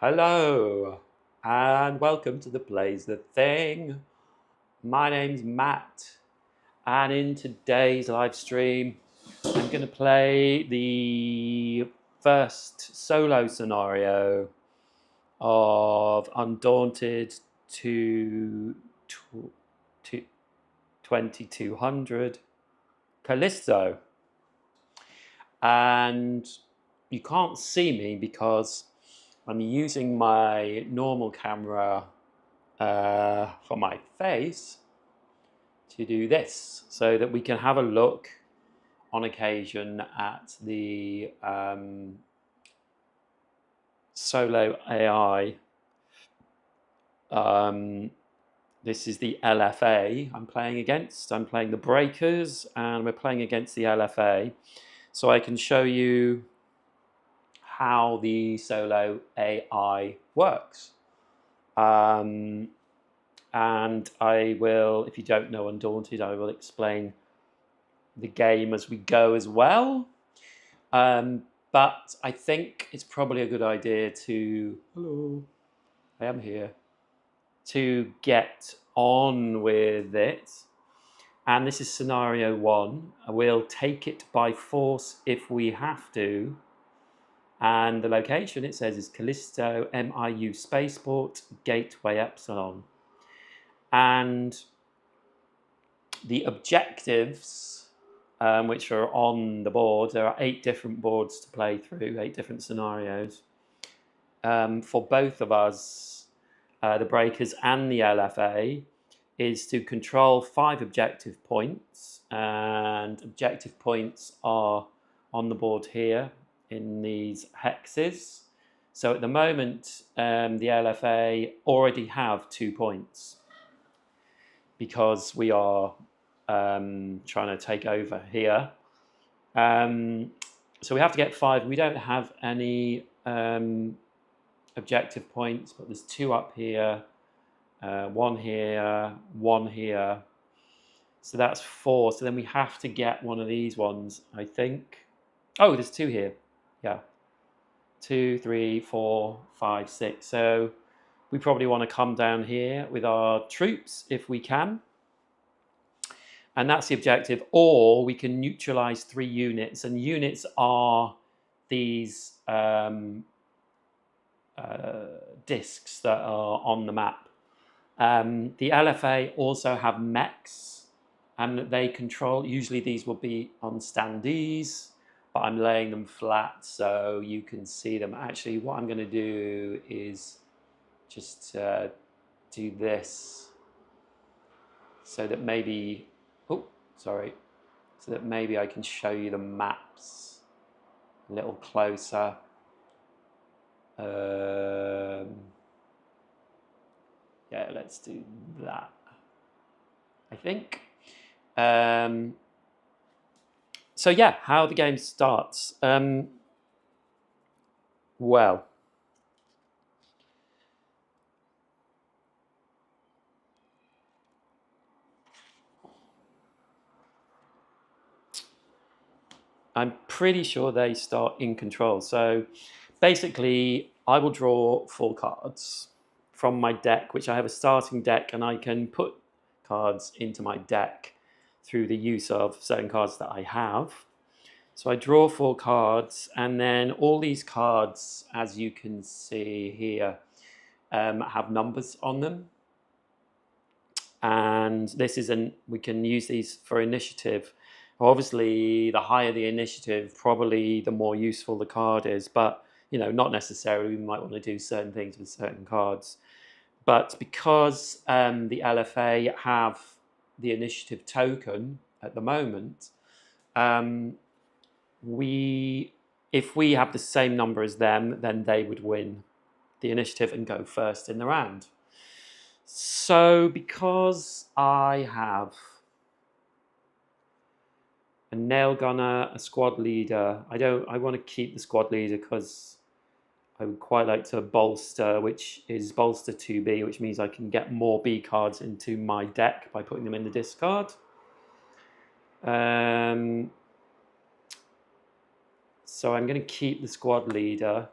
Hello, and welcome to the Plays the Thing. My name's Matt, and in today's live stream, I'm going to play the first solo scenario of Undaunted to 2200 Callisto. And you can't see me because I'm using my normal camera for my face to do this, so that we can have a look on occasion at the solo AI. This is the LFA I'm playing against. I'm playing the Breakers, and we're playing against the LFA. So I can show you how the solo AI works. And I will, if you don't know Undaunted, I will explain the game as we go as well. But I think it's probably a good idea to, hello, I am here, to get on with it. And this is scenario 1. We'll take it by force if we have to. And the location, it says, is Callisto, MIU Spaceport, Gateway Epsilon. And the objectives, which are on the board, there are 8 different boards to play through, 8 different scenarios. For both of us, the Breakers and the LFA, is to control 5 objective points. And objective points are on the board here in these hexes. So at the moment, the LFA already have 2 points because we are trying to take over here. So we have to get 5. We don't have any objective points, but there's 2 up here, 1 here, 1 here. So that's 4. So then we have to get one of these ones, I think. Oh, there's 2 here. Yeah. 2, 3, 4, 5, 6. So we probably want to come down here with our troops if we can. And that's the objective. Or we can neutralize 3 units. And units are these discs that are on the map. The LFA also have mechs, and they control. Usually these will be on standees, but I'm laying them flat so you can see them. Actually, what I'm going to do is just do this so that maybe, so that maybe I can show you the maps a little closer. Yeah, let's do that, I think. So yeah, how the game starts. Well, I'm pretty sure they start in control. So basically, I will draw 4 cards from my deck, which I have a starting deck, and I can put cards into my deck through the use of certain cards that I have. So I draw 4 cards, and then all these cards, as you can see here, have numbers on them. And this is we can use these for initiative. Obviously, the higher the initiative, probably the more useful the card is, but not necessarily. We might want to do certain things with certain cards. But because the LFA have the initiative token at the moment, if we have the same number as them, then they would win the initiative and go first in the round. So because I have a nail gunner, a squad leader, I want to keep the squad leader because I would quite like to bolster, which is bolster 2B, which means I can get more B cards into my deck by putting them in the discard. So I'm going to keep the squad leader.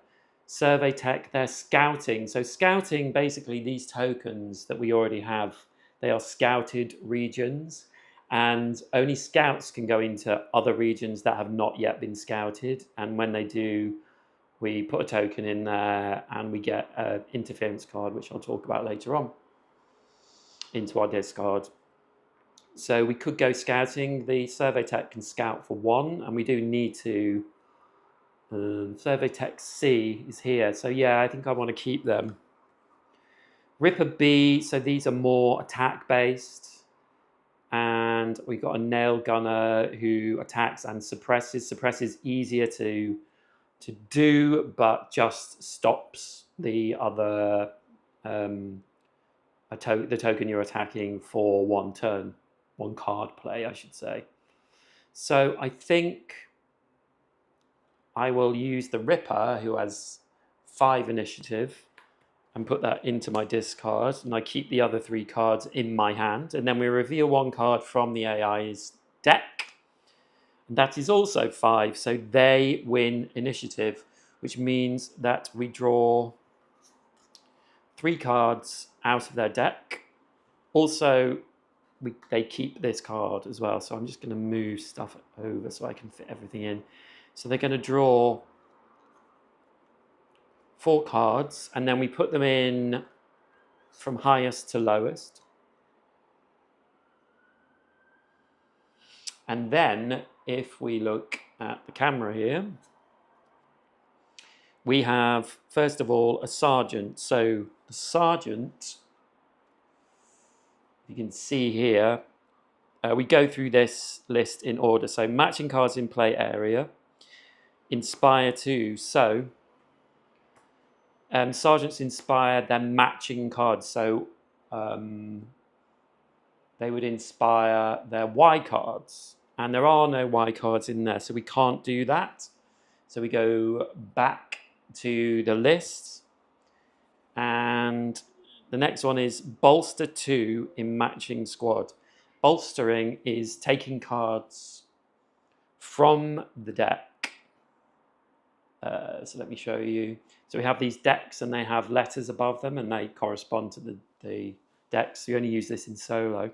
Survey tech, they're scouting. So scouting, basically these tokens that we already have, they are scouted regions, and only scouts can go into other regions that have not yet been scouted. And when they do, we put a token in there and we get an interference card, which I'll talk about later on, into our discard. So we could go scouting. The survey tech can scout for 1, and we do need to. Survey tech C is here, so yeah, I think I want to keep them. Ripper B, so these are more attack based, and we've got a nail gunner who attacks and suppresses. Suppresses easier to do, but just stops the other the token you're attacking for 1 turn, 1 card play, I should say. So I think I will use the Ripper, who has 5 initiative, and put that into my discard, and I keep the other 3 cards in my hand, and then we reveal 1 card from the AI's deck, and that is also 5, so they win initiative, which means that we draw 3 cards out of their deck. Also, they keep this card as well, so I'm just going to move stuff over so I can fit everything in. So they're going to draw 4 cards, and then we put them in from highest to lowest. And then if we look at the camera here, we have, first of all, a sergeant. So the sergeant, you can see here, we go through this list in order. So matching cards in play area, inspire 2. So sergeants inspire, they're matching cards. So they would inspire their Y cards. And there are no Y cards in there, so we can't do that. So we go back to the list. And the next one is bolster 2 in matching squad. Bolstering is taking cards from the deck. So let me show you. So we have these decks, and they have letters above them, and they correspond to the decks. So you only use this in solo.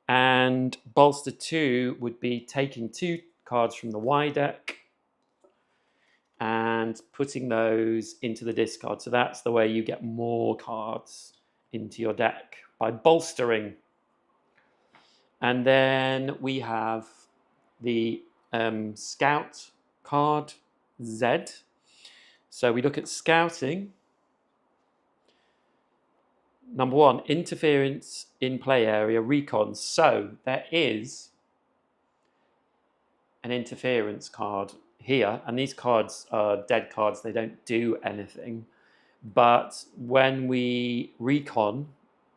And bolster 2 would be taking 2 cards from the Y deck and putting those into the discard. So that's the way you get more cards into your deck, by bolstering. And then we have the scout card, Z. So we look at scouting. Number 1, interference in play area, recon. So there is an interference card here, and these cards are dead cards. They don't do anything. But when we recon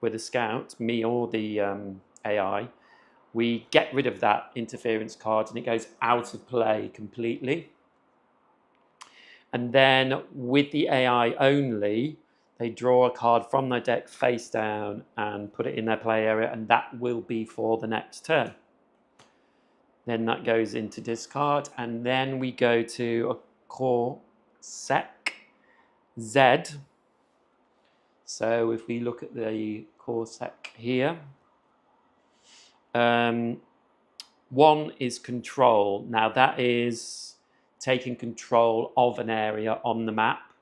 with a scout, me or the AI, we get rid of that interference card, and it goes out of play completely. And then with the AI only, they draw a card from their deck face down and put it in their play area, and that will be for the next turn. Then that goes into discard, and then we go to a core sec Z. So if we look at the core sec here, 1 is control. Now that is taking control of an area on the map.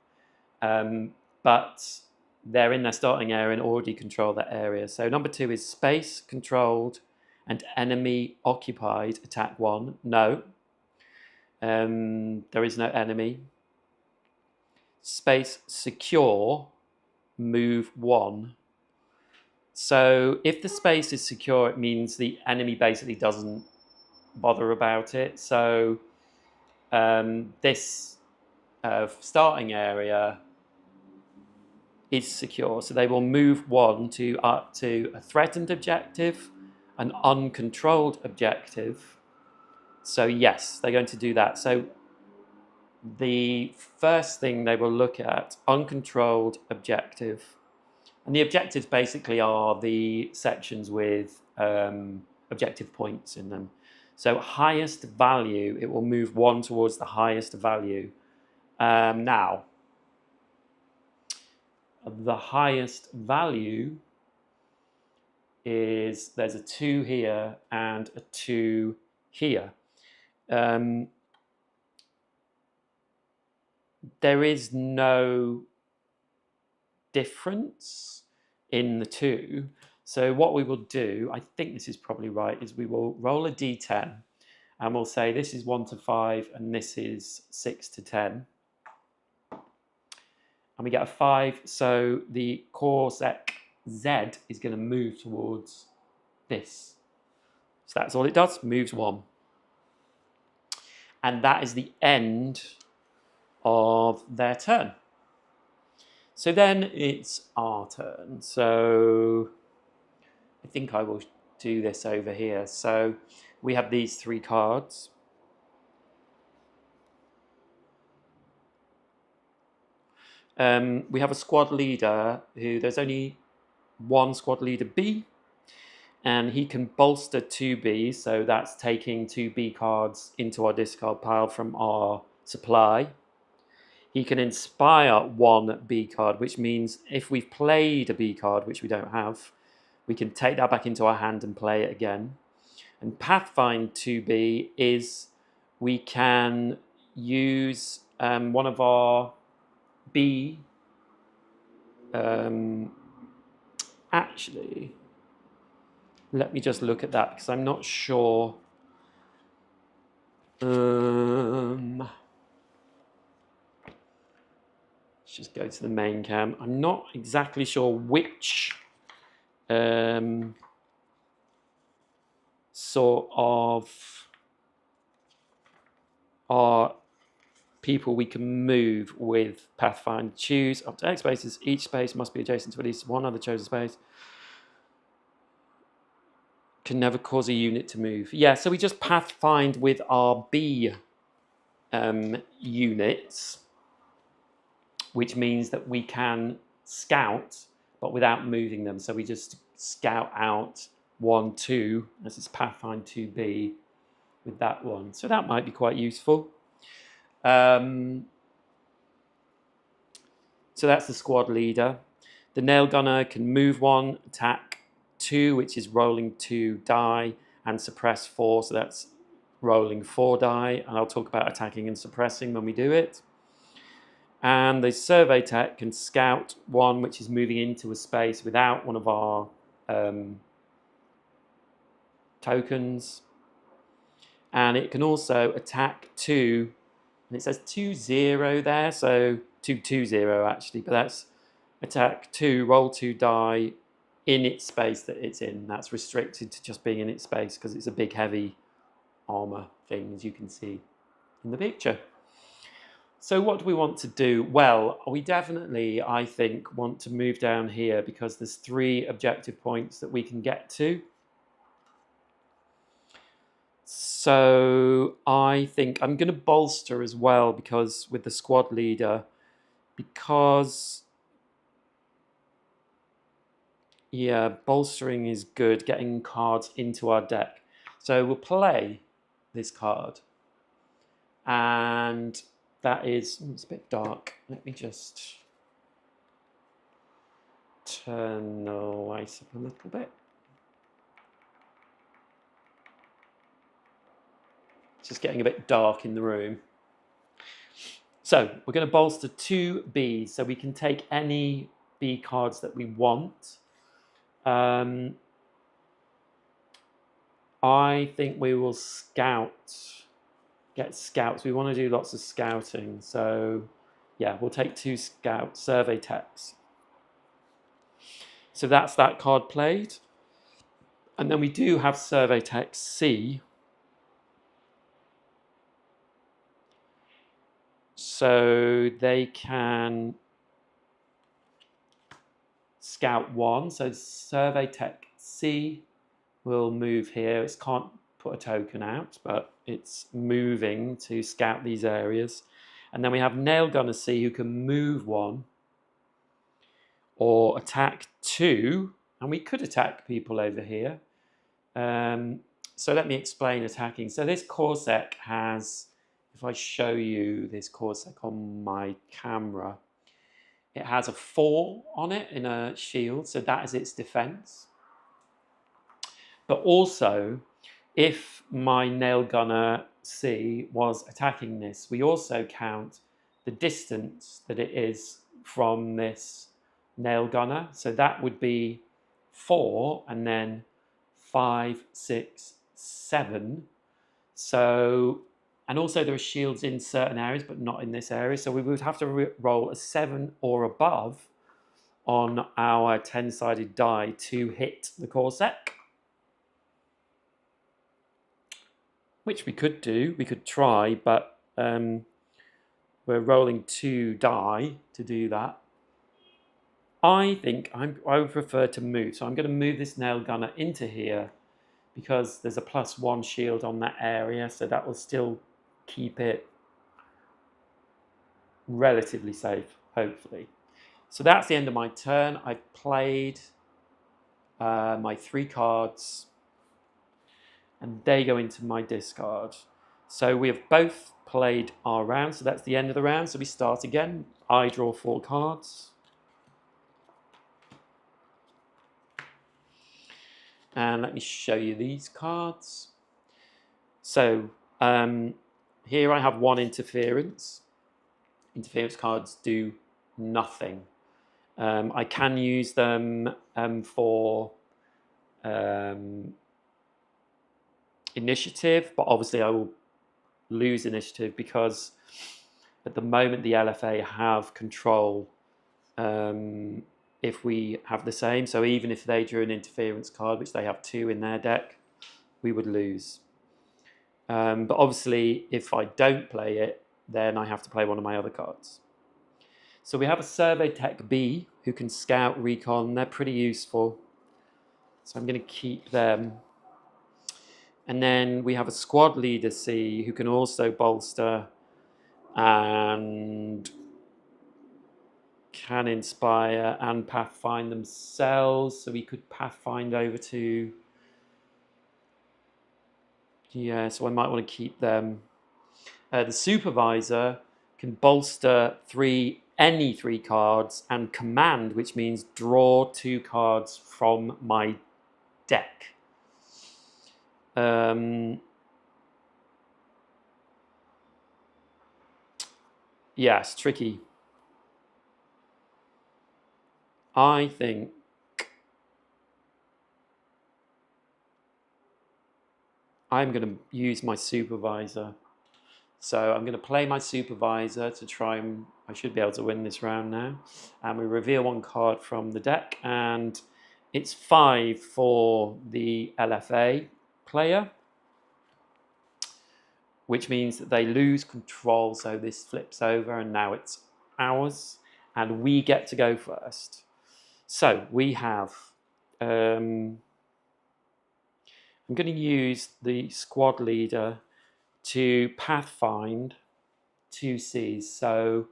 But they're in their starting area and already control that area. So number 2 is space controlled and enemy occupied, attack 1. No, there is no enemy. Space secure, move 1. So if the space is secure, it means the enemy basically doesn't bother about it. So this starting area is secure, so they will move 1 to up to a threatened objective, an uncontrolled objective. So yes, they're going to do that. So the first thing they will look at, uncontrolled objective, and the objectives basically are the sections with objective points in them. So highest value, it will move 1 towards the highest value. Now the highest value is there's a 2 here and a 2 here. There is no difference in the two. So what we will do, I think this is probably right, is we will roll a d10 and we'll say this is 1 to 5 and this is 6 to 10. And we get a 5, so the coursec Z is going to move towards this. So that's all it does, moves 1. And that is the end of their turn. So then it's our turn. So I think I will do this over here. So we have these 3 cards. We have a squad leader who there's only one squad leader B, and he can bolster 2 Bs, so that's taking 2 B cards into our discard pile from our supply. He can inspire 1 B card, which means if we've played a B card, which we don't have, we can take that back into our hand and play it again. And Pathfind 2B is we can use one of our B. Actually, let me just look at that because I'm not sure. Let's just go to the main cam. I'm not exactly sure which sort of are people we can move with Pathfind. Choose up to X spaces. Each space must be adjacent to at least one other chosen space. Can never cause a unit to move. Yeah, so we just Pathfind with our B units, which means that we can scout, but without moving them. So we just scout out 1, 2, as it's Pathfind 2B with that one. So that might be quite useful. So that's the squad leader. The nail gunner can move 1, attack 2, which is rolling 2 die, and suppress 4, so that's rolling 4 die. And I'll talk about attacking and suppressing when we do it. And the survey tech can scout 1, which is moving into a space without one of our tokens. And it can also attack 2, and it says 2-0 there, so 2-2-0 actually, but that's attack 2, roll 2 die in its space that it's in. That's restricted to just being in its space because it's a big heavy armor thing, as you can see in the picture. So what do we want to do? Well, we definitely, I think, want to move down here because there's 3 objective points that we can get to. So I think I'm going to bolster as well because with the squad leader, because yeah, bolstering is good, getting cards into our deck. So we'll play this card, and that is, it's a bit dark. Let me just turn the light up a little bit. It's just getting a bit dark in the room. So we're going to bolster 2 Bs, so we can take any B cards that we want. I think we will get scouts. We want to do lots of scouting. So yeah, we'll take 2 scout survey techs. So that's that card played. And then we do have survey tech C. So they can scout 1. So survey tech C will move here. It can't put a token out, but it's moving to scout these areas. And then we have nail gunner C who can move 1 or attack 2. And we could attack people over here. So let me explain attacking. So this coursec has, if I show you this coursec on my camera, It has a 4 on it in a shield, so that is its defense. But also, if my nail gunner C was attacking this, we also count the distance that it is from this nail gunner. So that would be 4 and then 5, 6, 7. So, and also there are shields in certain areas, but not in this area. So we would have to roll a 7 or above on our 10-sided die to hit the Corsac. Which we could do, we could try, but we're rolling 2 die to do that. I think I would prefer to move. So I'm going to move this nail gunner into here because there's a +1 shield on that area. So that will still keep it relatively safe, hopefully. So that's the end of my turn. I've played my 3 cards and they go into my discard. So we have both played our round. So that's the end of the round. So we start again. I draw 4 cards. And let me show you these cards. So here I have 1 interference. Interference cards do nothing. I can use them for initiative, but obviously I will lose initiative because at the moment the LFA have control if we have the same. So even if they drew an interference card, which they have 2 in their deck, we would lose. But obviously if I don't play it, then I have to play one of my other cards. So we have a Survey Tech B who can scout recon. They're pretty useful. So I'm going to keep them. And then we have a Squad Leader C who can also bolster and can inspire and pathfind themselves. So we could pathfind over to... Yeah, so I might want to keep them. The Supervisor can bolster any 3 cards and command, which means draw 2 cards from my deck. Yeah, it's tricky. I think I'm going to use my Supervisor. So I'm going to play my Supervisor to try and... I should be able to win this round now. And we reveal 1 card from the deck. And it's 5 for the LFA player, which means that they lose control. So this flips over and now it's ours. And we get to go first. So we have... I'm going to use the Squad Leader to pathfind 2 Cs. So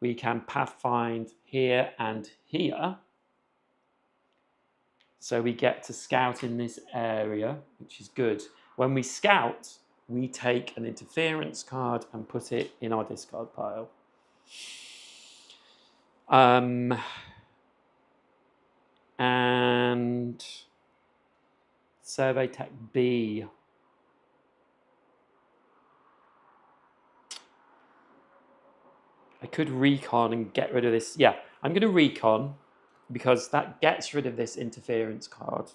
we can pathfind here and here. So we get to scout in this area, which is good. When we scout, we take an interference card and put it in our discard pile. And Survey Tech B. I could recon and get rid of this. Yeah, I'm going to recon because that gets rid of this interference card.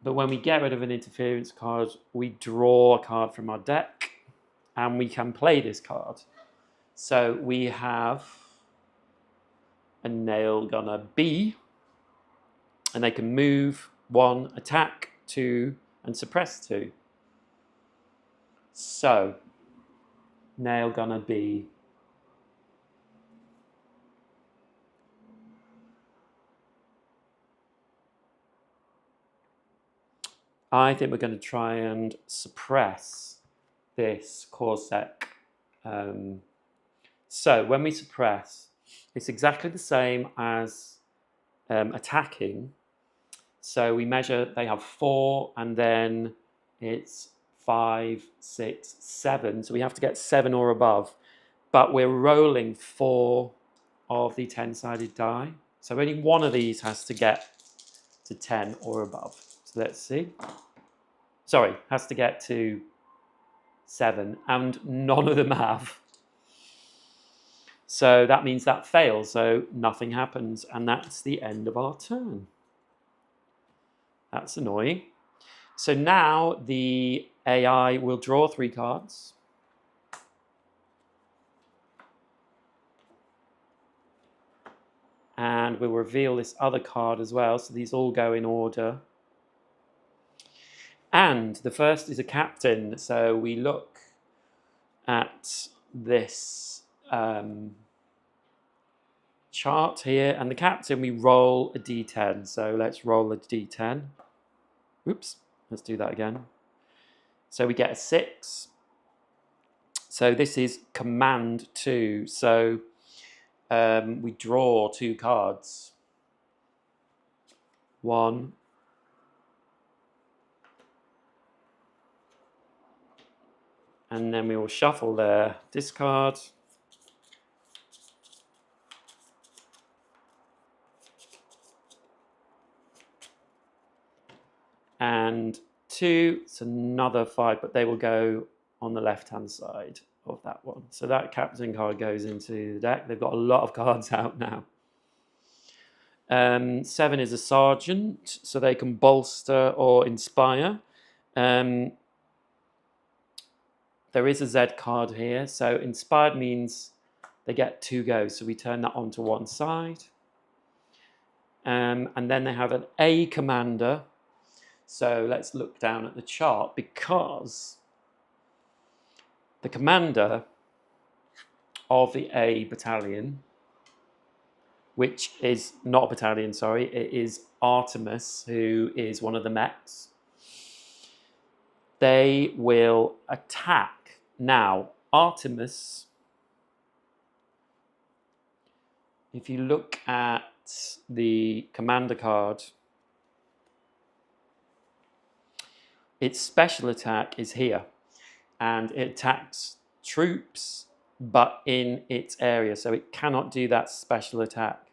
But when we get rid of an interference card, we draw a card from our deck and we can play this card. So we have a Nail Gunner B, and they can move 1, attack 2, and suppress 2. So, Nail Gunner B. I think we're going to try and suppress this Corsac. So when we suppress, it's exactly the same as attacking. So we measure, they have 4, and then it's 5, 6, 7. So we have to get 7 or above. But we're rolling 4 of the 10-sided die. So only one of these has to get to 10 or above. So let's see. Sorry, has to get to 7, and none of them have. So that means that fails, so nothing happens, and that's the end of our turn. That's annoying. So now the AI will draw 3 cards. And we'll reveal this other card as well, so these all go in order. And the first is a captain, so we look at this chart here, and the captain, we roll a d10. So let's roll a d10. Oops, let's do that again. So we get a 6. So this is command 2. So we draw 2 cards. 1. And then we will shuffle their discard. And 2, it's another 5, but they will go on the left-hand side of that one. So that captain card goes into the deck. They've got a lot of cards out now. 7 is a sergeant, so they can bolster or inspire. There is a Z card here, so inspired means they get 2 goes, so we turn that onto one side. And then they have an A commander. So let's look down at the chart, because the commander of the A battalion, which is not a battalion, sorry, it is Artemis, who is one of the mechs. They will attack. Now, Artemis, if you look at the commander card, its special attack is here, and it attacks troops, but in its area, so it cannot do that special attack.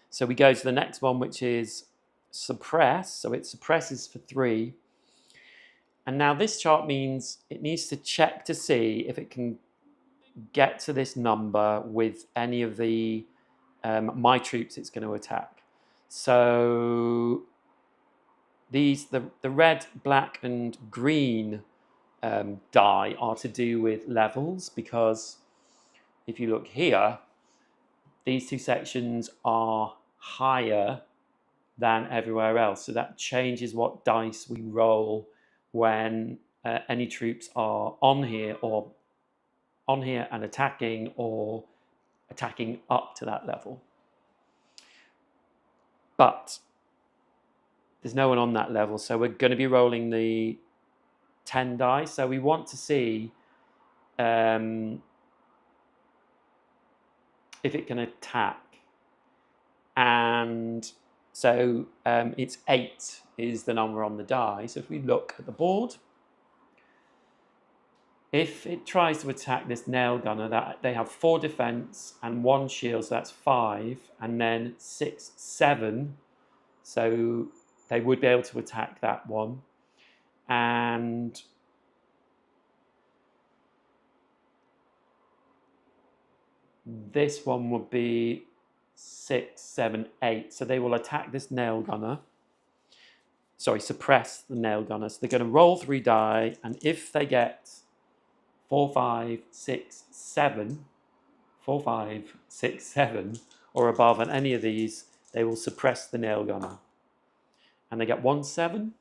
So we go to the next one, which is suppress, so it suppresses for 3. And now this chart means it needs to check to see if it can get to this number with any of the my troops it's going to attack. So these, the red, black, and green die are to do with levels, because if you look here, these 2 sections are higher than everywhere else. So that changes what dice we roll when any troops are on here and attacking, or attacking up to that level. But there's no one on that level, so we're going to be rolling the 10 dice. So we want to see if it can attack. And so it's 8 is the number on the die. So if we look at the board, if it tries to attack this nail gunner, that they have 4 defense and 1 shield, so that's 5, and then 6, 7. So they would be able to attack that one. And this one would be 6, 7, 8. So they will attack this nail gunner. Sorry, suppress the nail gunner. So they're going to roll 3 die, and if they get 4, 5, 6, 7, 4, 5, 6, 7, or above on any of these, they will suppress the nail gunner. And they get 1, 7.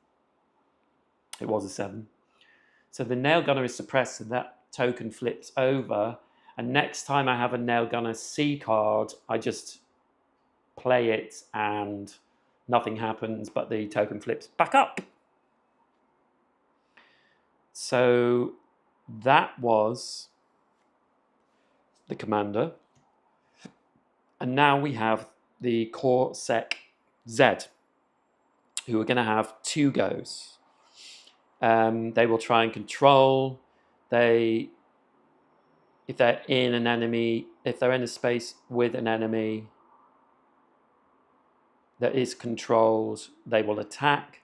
It was a 7. So the nail gunner is suppressed, and that token flips over. And next time I have a nail gunner C card, I just play it and nothing happens, but the token flips back up. So that was the commander. And now we have the core sec Z, who are going to have 2 goes. They will try and control. They if they're in an enemy, if they're in a space with an enemy that is controlled, they will attack.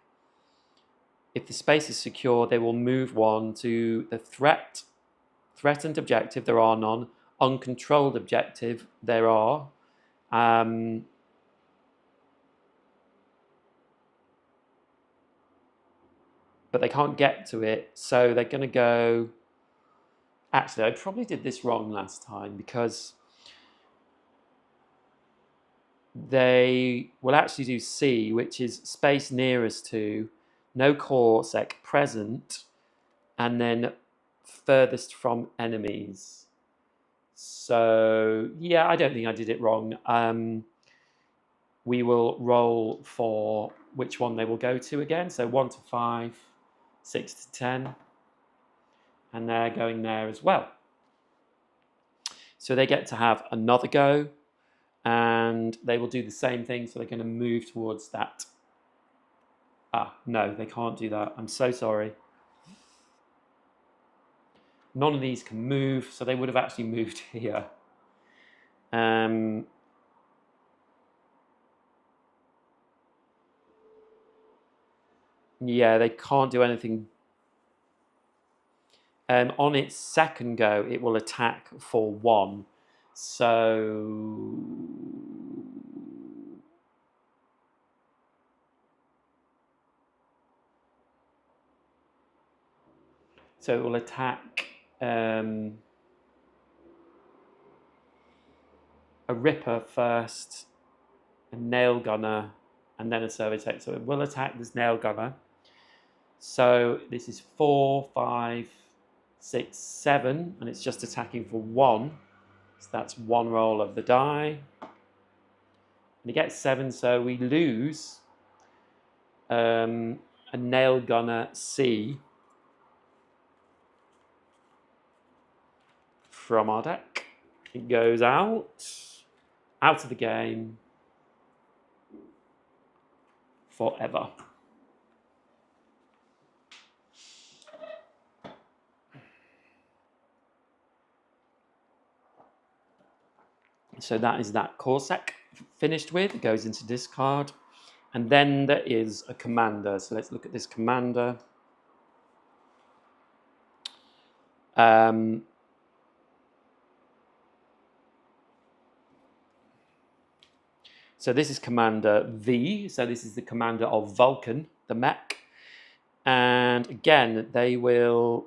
If the space is secure, they will move one to the threatened objective. There are none. Uncontrolled objective, there are. But they can't get to it, so they're going to go... Actually, I probably did this wrong last time, because they will actually do C, which is space nearest to, no core sec present, and then furthest from enemies. So, yeah, I don't think I did it wrong. We will roll for which one they will go to again. So 1 to 5, 6 to 10. And they're going there as well. So they get to have another go. And they will do the same thing. So they're going to move towards that. Ah, no, they can't do that. I'm so sorry. None of these can move, so they would have actually moved here. Yeah, they can't do anything. On its second go, it will attack for 1. So it will attack a Ripper first, a Nail Gunner, and then a Survey Tech. So it will attack this Nail Gunner. So this is 4, 5, 6, 7, and it's just attacking for 1. So that's 1 roll of the die. And it gets 7, so we lose a Nail Gunner C from our deck. It goes out of the game forever. So that is that Corsac finished with. It goes into discard. And then there is a commander. So let's look at this commander. So this is Commander V. So this is the commander of Vulcan, the mech. And again, they will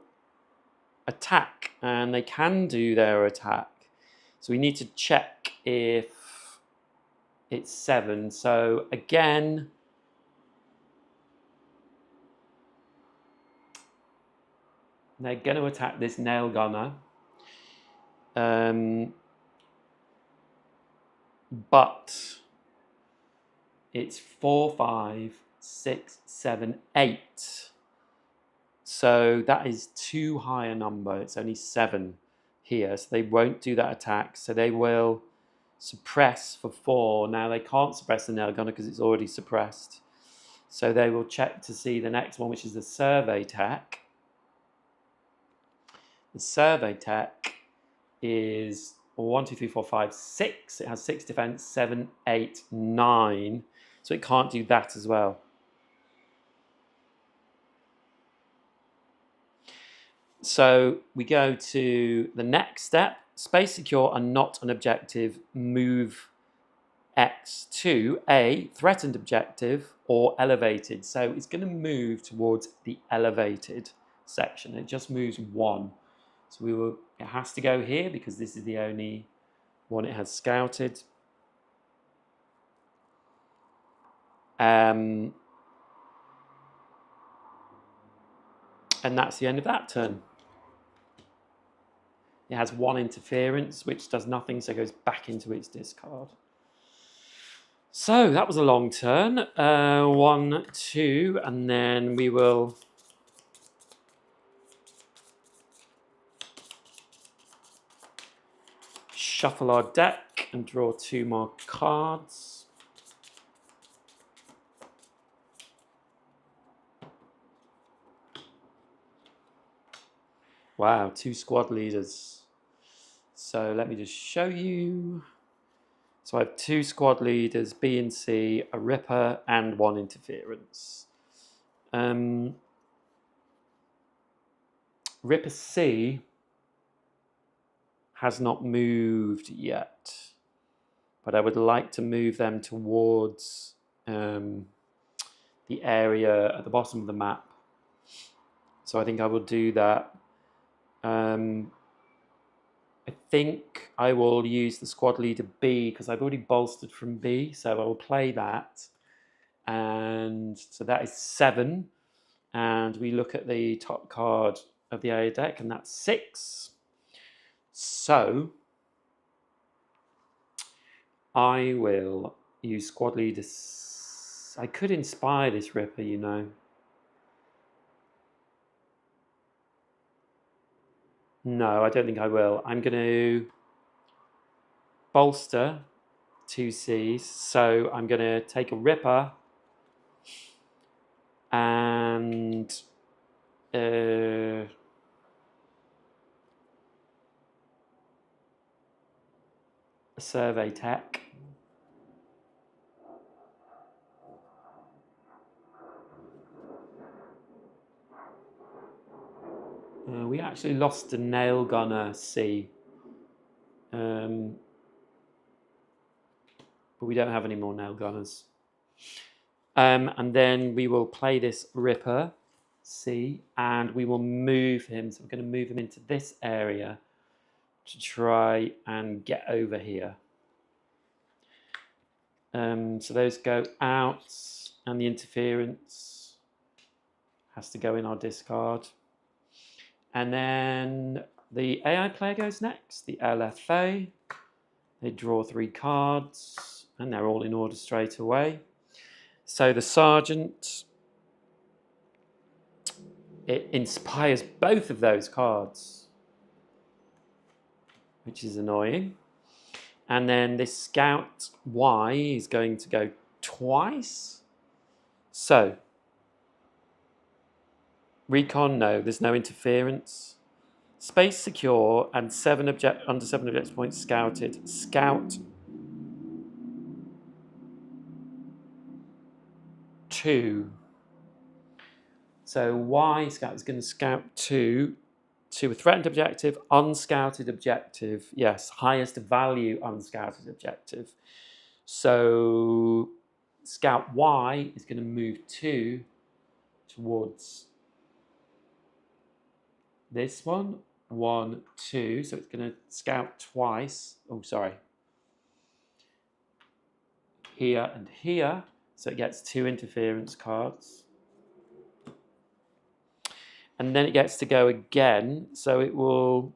attack. And they can do their attack. So we need to check if it's 7. So again, they're going to attack this Nail Gunner. But it's 4, 5, 6, 7, 8. So that is too high a number. It's only 7 here. So they won't do that attack. So they will suppress for 4. Now they can't suppress the Nail Gunner because it's already suppressed. So they will check to see the next one, which is the Survey Tech. The Survey Tech is 1, 2, 3, 4, 5, 6. It has 6 defense, 7, 8, 9. So it can't do that as well. So we go to the next step. Space secure and not an objective. Move X to a threatened objective or elevated. So it's going to move towards the elevated section. It just moves 1. So it has to go here because this is the only one it has scouted. And that's the end of that turn. It has 1 interference, which does nothing, so it goes back into its discard. So that was a long turn. 1, 2, and then we will shuffle our deck and draw 2 more cards. Wow, 2 squad leaders. So let me just show you. So I have 2 squad leaders, B and C, a Ripper, and 1 interference. Ripper C has not moved yet, but I would like to move them towards the area at the bottom of the map. So I think I will do that. I think I will use the squad leader B because I've already bolstered from B, so I will play that. And so that is 7. And we look at the top card of the A deck, and that's 6. So I will use squad leader. I could inspire this Ripper, you know. No, I don't think I will. I'm going to bolster 2 Cs. So I'm going to take a Ripper and a survey tech. We actually lost a nail gunner C. But we don't have any more nail gunners. And then we will play this Ripper C, and we will move him. So we're going to move him into this area to try and get over here. So those go out, and the interference has to go in our discard. And then the AI player goes next, the LFA. They draw 3 cards, and they're all in order straight away. So the Sergeant, it inspires both of those cards, which is annoying. And then this Scout Y is going to go twice. So, recon, no, there's no interference. Space secure and under 7 objective points scouted. Scout 2. So Y Scout is going to scout 2 to a threatened objective, unscouted objective. Yes, highest value unscouted objective. So Scout Y is going to move 2 towards this one. 1, 2. So it's going to scout twice. Oh, sorry. Here and here. So it gets 2 interference cards. And then it gets to go again. So it will...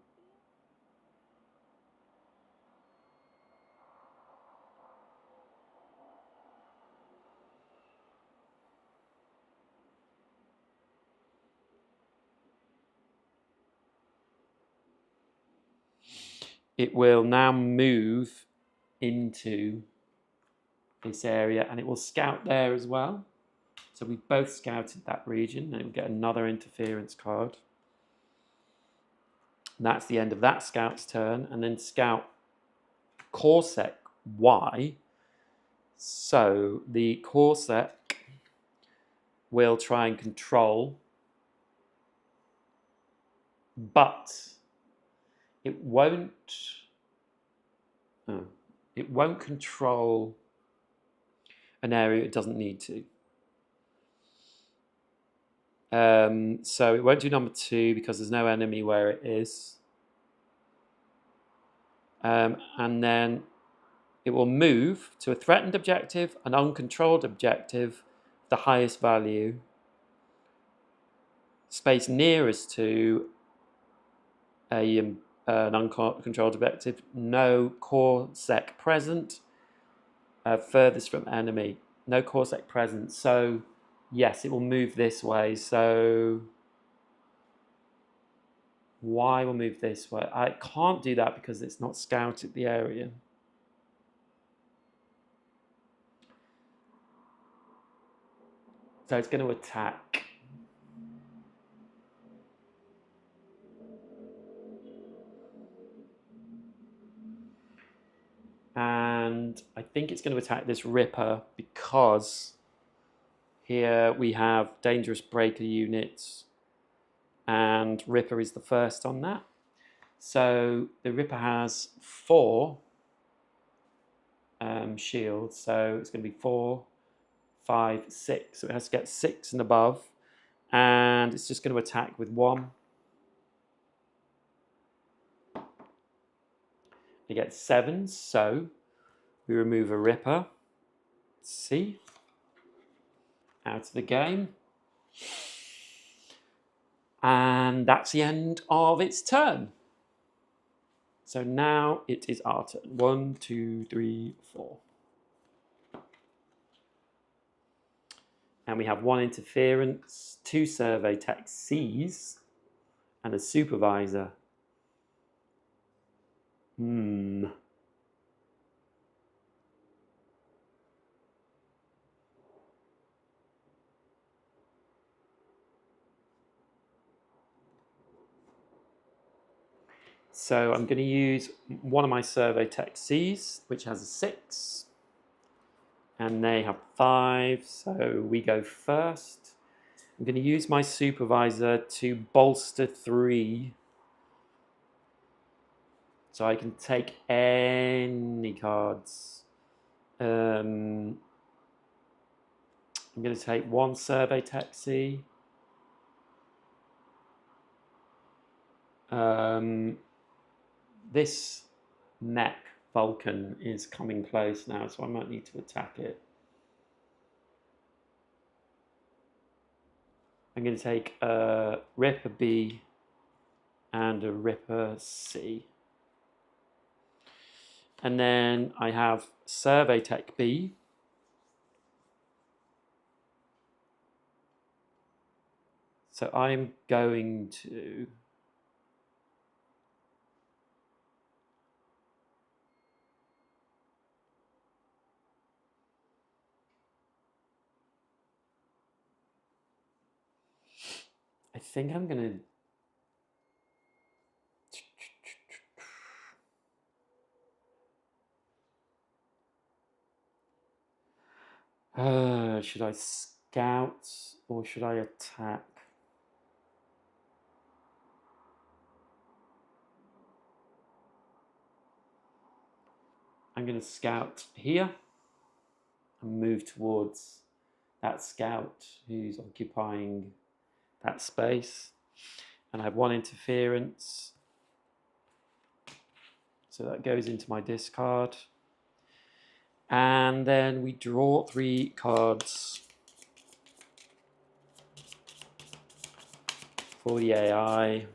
It will now move into this area, and it will scout there as well. So we've both scouted that region, and it will get another interference card. And that's the end of that scout's turn. And then scout Corsec Y. So the Corsec will try and control, but it won't control an area it doesn't need to. So it won't do number 2 because there's no enemy where it is. And then it will move to a threatened objective, an uncontrolled objective, the highest value. Space nearest to an uncontrolled objective, no core sec present. Furthest from enemy, no core sec present. So yes, it will move this way. So Y will move this way. I can't do that because it's not scouted the area. So it's going to attack. think it's going to attack this Ripper because here we have dangerous breaker units and Ripper is the first on that. So the Ripper has 4 shields, so it's going to be 4, 5, 6. So it has to get 6 and above, and it's just going to attack with 1. It gets 7, so we remove a Ripper. C out of the game. And that's the end of its turn. So now it is our turn. 1, 2, 3, 4. And we have 1 interference, 2 survey tech Cs, and a supervisor. So I'm going to use one of my survey tech Cs, which has a 6. And they have 5, so we go first. I'm going to use my supervisor to bolster 3. So I can take any cards. I'm going to take 1 survey taxi. This mech Vulcan is coming close now, so I might need to attack it. I'm going to take a Ripper B and a Ripper C. And then I have Survey Tech B. So I'm going to I think I'm going to should I scout or should I attack? I'm going to scout here and move towards that scout who's occupying that space. And I have 1 interference. So that goes into my discard. And then we draw 3 cards for the AI.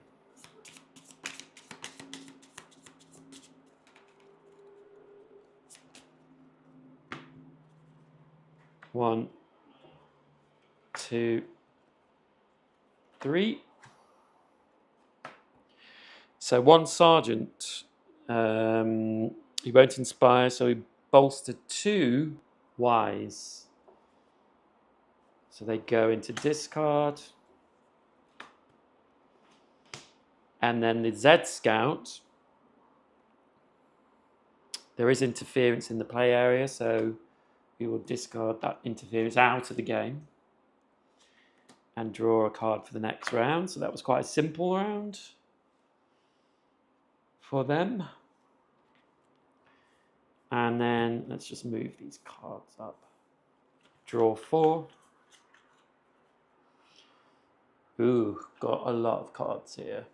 One, 2, 3. So 1 sergeant, he won't inspire, so he bolstered 2 wise. So they go into discard. And then the Z Scout, there is interference in the play area, so we will discard that interference out of the game and draw a card for the next round. So that was quite a simple round for them. And then let's just move these cards up. Draw 4. Ooh, got a lot of cards here.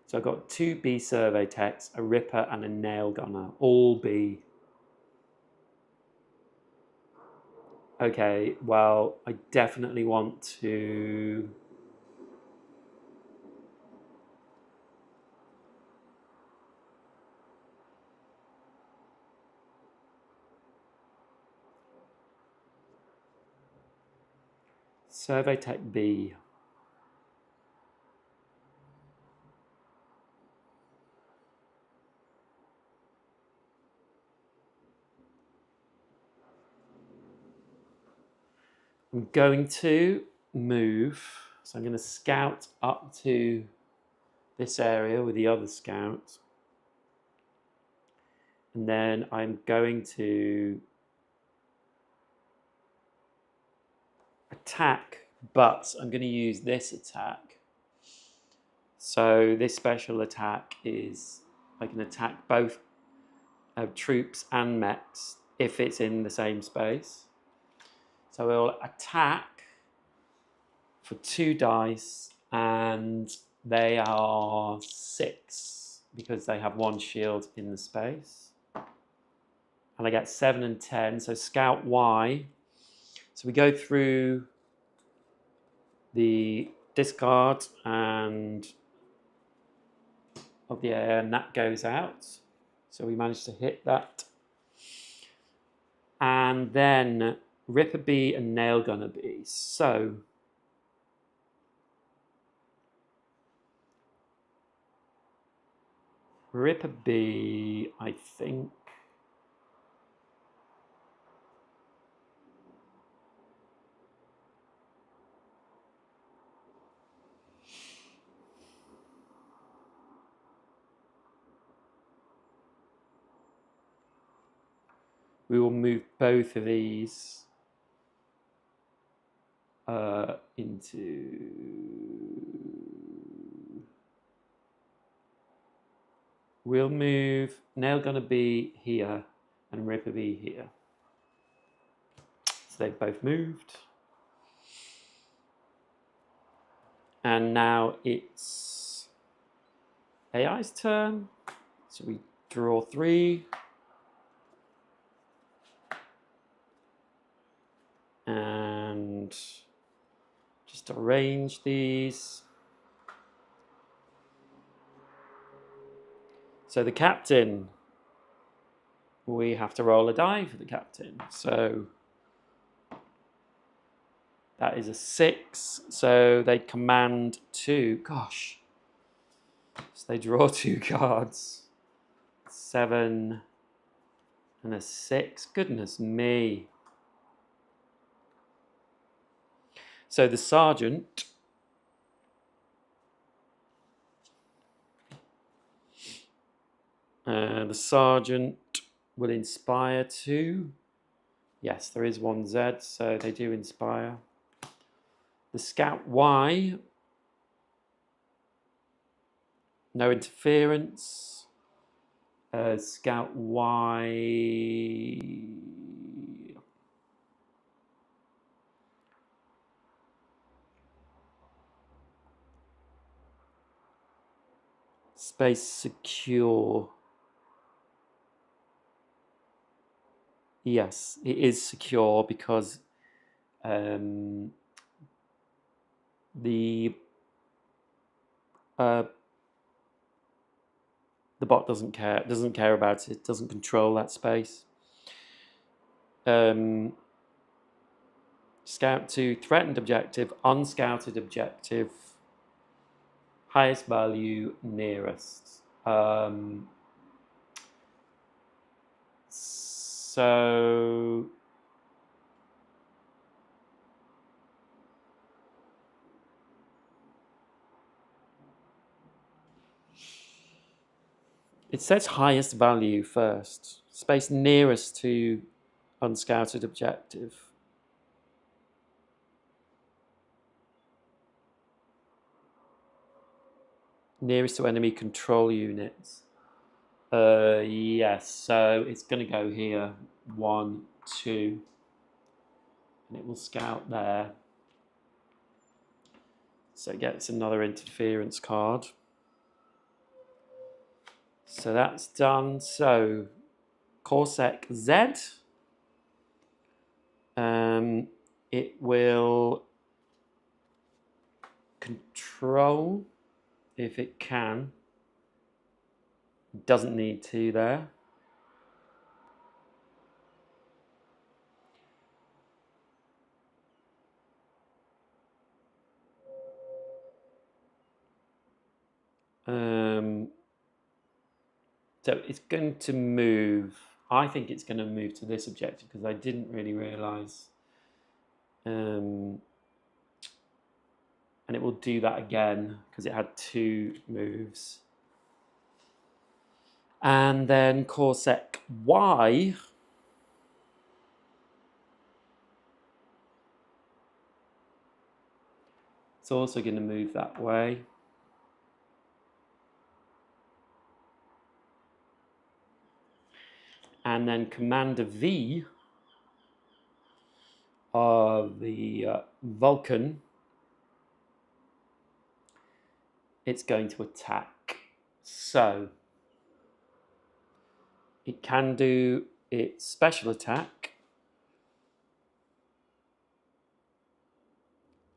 So I've got 2 B survey techs, a Ripper and a Nail Gunner, all B. Okay, well, I definitely want to survey tech B. I'm going to move, so I'm going to scout up to this area with the other scout. And then I'm going to attack, but I'm going to use this attack. So this special attack is I can attack both troops and mechs if it's in the same space. So we'll attack for 2 dice, and they are 6 because they have 1 shield in the space. And I get 7 and 10, so scout Y. So we go through the discard and of the air, and that goes out. So we managed to hit that. And then Ripper B and Nail Gunner B. So Ripper B, I think. We will move both of these into... We'll move Nail Gunner B here and Ripper B here. So they've both moved. And now it's AI's turn. So we draw 3. And just arrange these. So the captain, we have to roll a die for the captain. So that is a 6. So they command 2. Gosh. So they draw 2 cards. 7 and a 6. Goodness me. So the sergeant will inspire 2. Yes, there is 1 Z, so they do inspire. The scout Y, no interference. Scout Y, space secure. Yes, it is secure because the bot doesn't care about it, doesn't control that space. Scout 2, threatened objective, unscouted objective, highest value, nearest. So it says highest value first. Space nearest to unscouted objective. Nearest to enemy control units. Yes, so it's going to go here. 1, 2. And it will scout there. So it gets another interference card. So that's done. So Corsac Z. It will control if it can. It doesn't need to there. So it's going to move. I think it's going to move to this objective because I didn't really realise. And it will do that again because it had 2 moves. And then Corsair Y. It's also going to move that way. And then Commander V of the Vulcan, it's going to attack. So it can do its special attack.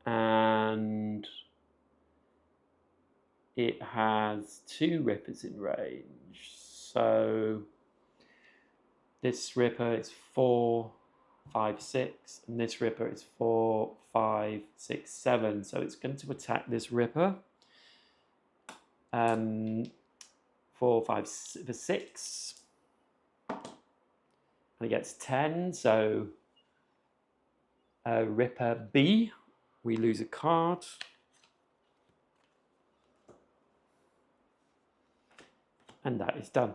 And it has 2 Rippers in range. So this Ripper is 4, 5, 6, and this Ripper is 4, 5, 6, 7. So it's going to attack this Ripper. 4, 5, 6. And it gets 10. So Ripper B, we lose a card. And that is done.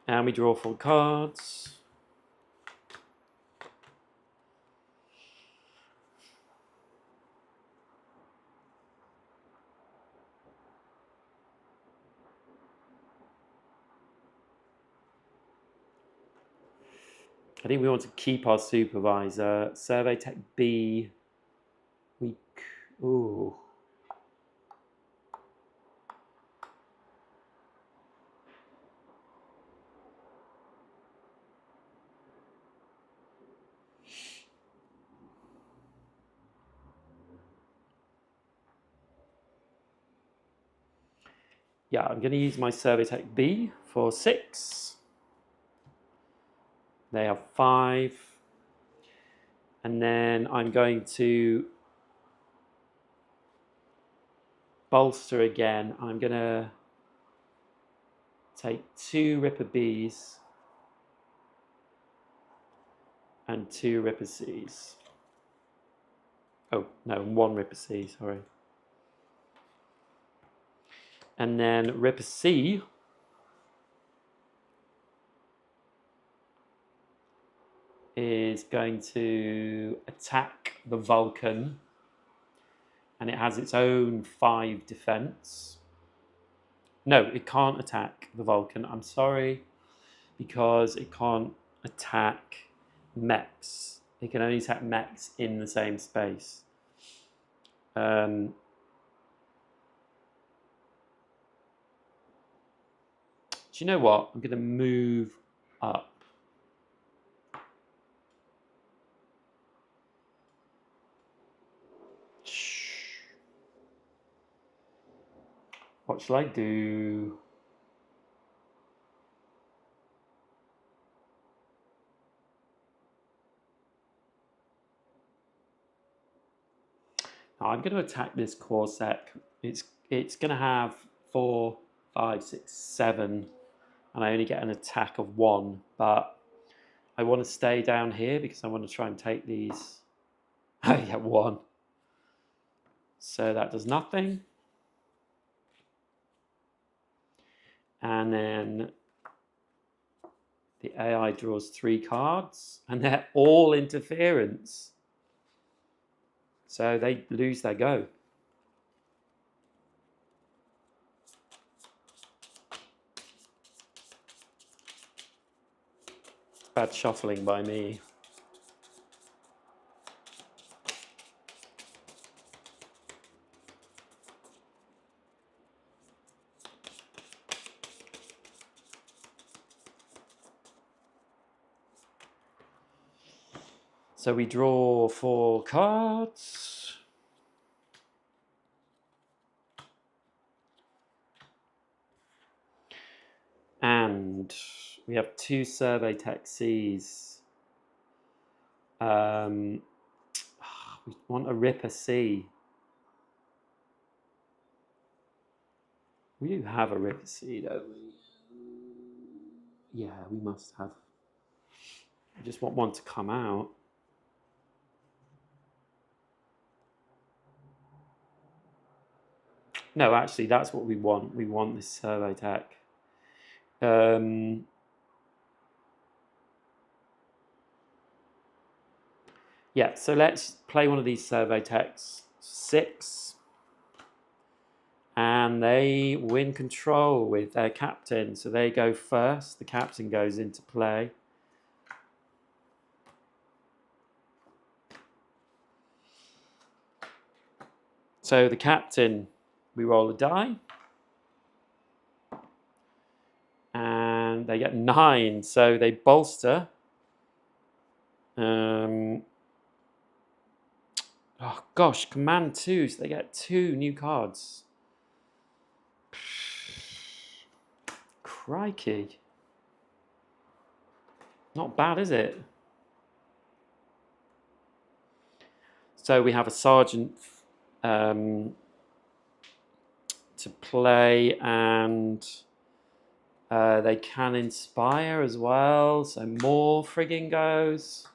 And we draw 4 cards. I think we want to keep our supervisor. Survey Tech B. Weak. Ooh. Yeah, I'm going to use my Survey Tech B for 6. They have 5. And then I'm going to bolster again. I'm going to take 2 Ripper Bs and 2 Ripper Cs. Oh, no, 1 Ripper C, sorry. And then Ripper C is going to attack the Vulcan, and it has its own 5 defense. No, it can't attack the Vulcan, I'm sorry, because it can't attack mechs. It can only attack mechs in the same space. Do you know what? I'm going to move up. What shall I do? Now I'm going to attack this Corsair. It's going to have 4, 5, 6, 7, and I only get an attack of 1. But I want to stay down here because I want to try and take these. I get 1. So that does nothing. And then the AI draws 3 cards, and they're all interference. So they lose their go. Bad shuffling by me. So we draw 4 cards. And we have 2 Survey Tech Cs. We want a Ripper C. We do have a river sea, don't we? Yeah, we must have. I just want one to come out. No, actually, that's what we want. We want this survey tech. Yeah, so let's play one of these survey techs. 6. And they win control with their captain. So they go first. The captain goes into play. So the captain, we roll a die. And they get 9. So they bolster. Oh gosh, command 2. So they get 2 new cards. Crikey. Not bad, is it? So we have a sergeant to play, and they can inspire as well. So more frigging goes.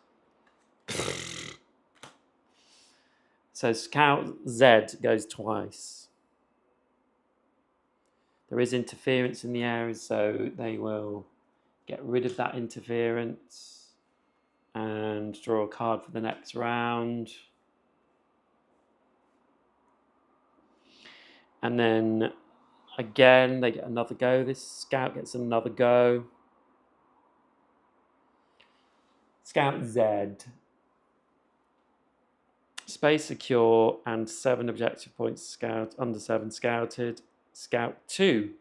So Scout Z goes twice. There is interference in the area, so they will get rid of that interference and draw a card for the next round. And then again, they get another go. This Scout gets another go. Scout Z. Space secure and 7 objective points scout, under 7 scouted. Scout 2.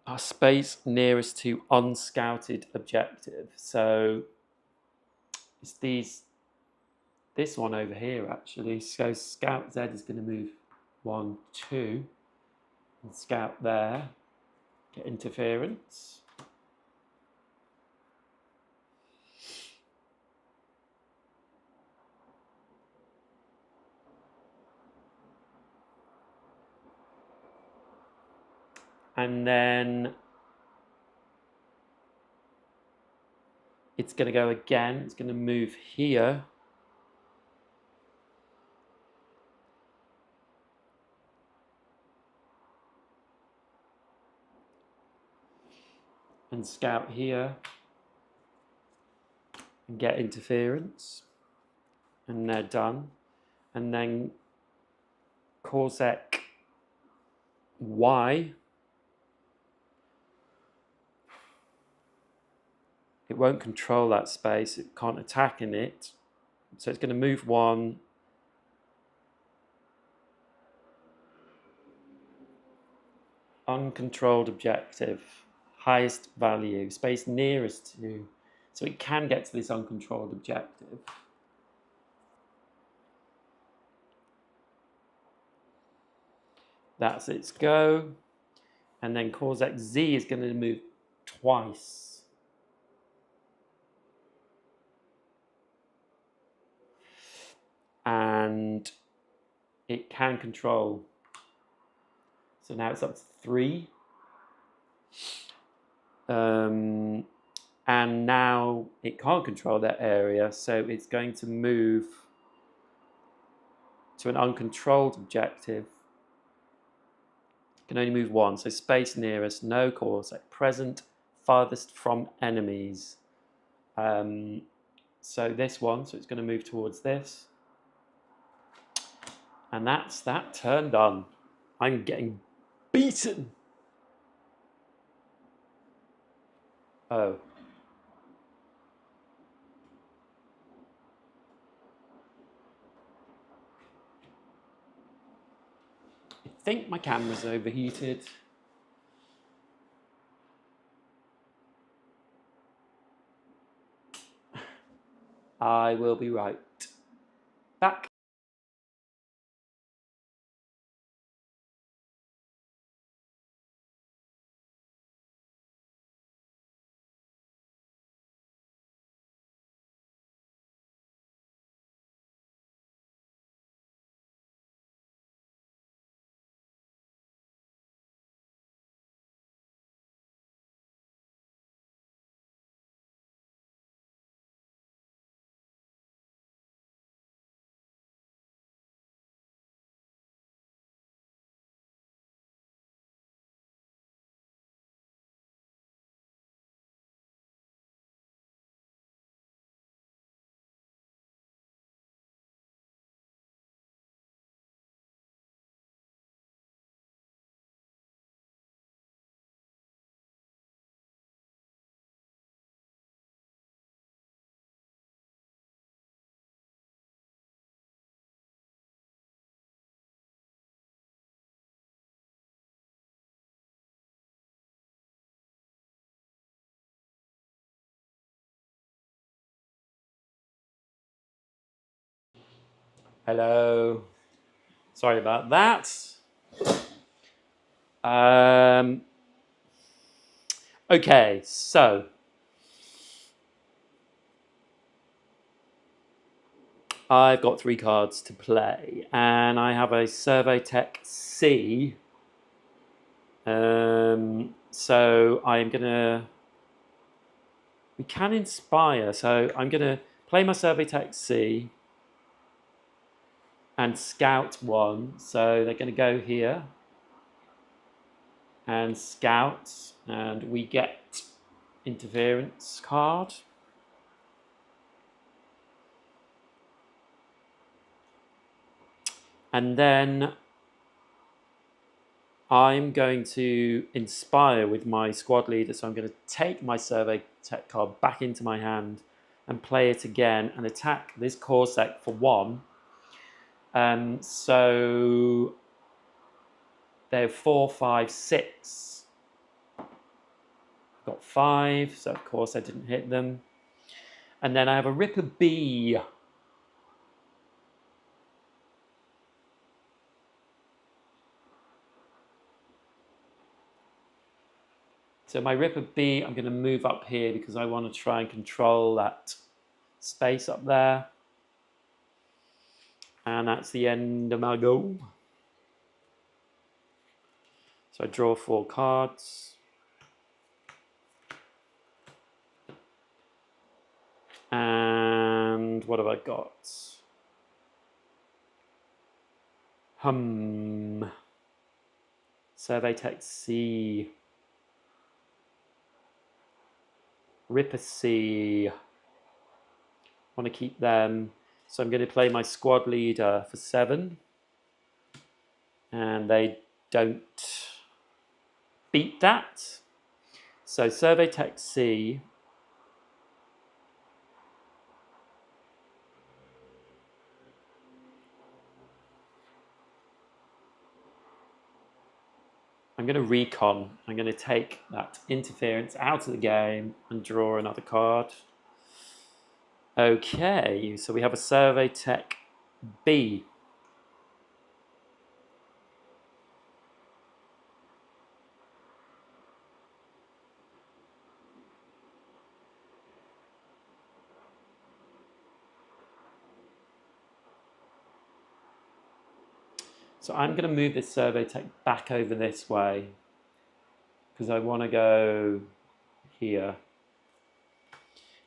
Our space nearest to unscouted objective. So it's this one over here actually. So Scout Z is going to move 1, 2, and Scout there. Get interference. And then it's going to go again. It's going to move here. And Scout here. And get interference. And they're done. And then Corsac Y. It won't control that space. It can't attack in it. So it's going to move 1. Uncontrolled objective. Highest value. Space nearest to. So it can get to this uncontrolled objective. That's its go. And then Corsac Z is going to move twice. And it can control. So now it's up to 3. And now it can't control that area, so it's going to move to an uncontrolled objective. It can only move 1, so space nearest, no Corsac, present, farthest from enemies. So this one, so it's going to move towards this. And that's that turn done. I'm getting beaten. Oh. I think my camera's overheated. I will be right back. Hello. Sorry about that. Okay, so I've got 3 cards to play, and I have a Survey Tech C. So I'm gonna. We can inspire, so I'm gonna play my Survey Tech C and scout 1. So they're gonna go here and scout, and we get interference card. And then I'm going to inspire with my squad leader. So I'm going to take my Survey Tech card back into my hand and play it again and attack this Corsac for 1. So they're 4, 5, 6. I've got 5, so of course I didn't hit them. And then I have a Ripper B. So my Ripper B, I'm going to move up here because I want to try and control that space up there. And that's the end of my go. So I draw 4 cards. And what have I got? Survey Tech C. Ripper C. Want to keep them. So I'm going to play my squad leader for 7. And they don't beat that. So Survey Tech C. I'm going to recon. I'm going to take that interference out of the game and draw another card. Okay, so we have a Survey Tech B. So I'm going to move this Survey Tech back over this way because I want to go here.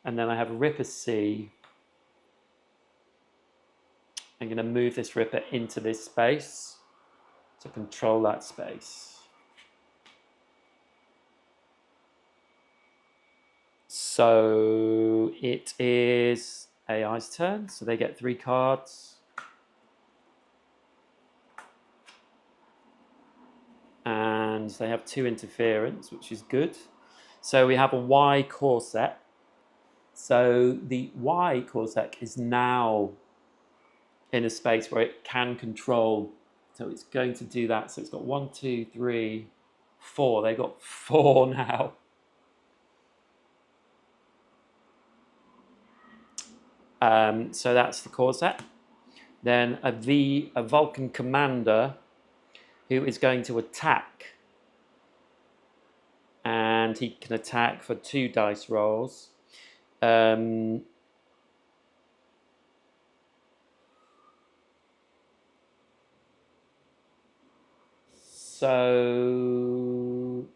And then I have a Ripper C. I'm going to move this Ripper into this space to control that space. So it is AI's turn, so they get 3 cards. And they have 2 interference, which is good. So we have a Y Corsac. So the Y Corsac is now in a space where it can control. So it's going to do that. So it's got 1, 2, 3, 4. They've got 4 now. So that's the Corsac. Then a Vulcan Commander who is going to attack. And he can attack for 2 dice rolls. So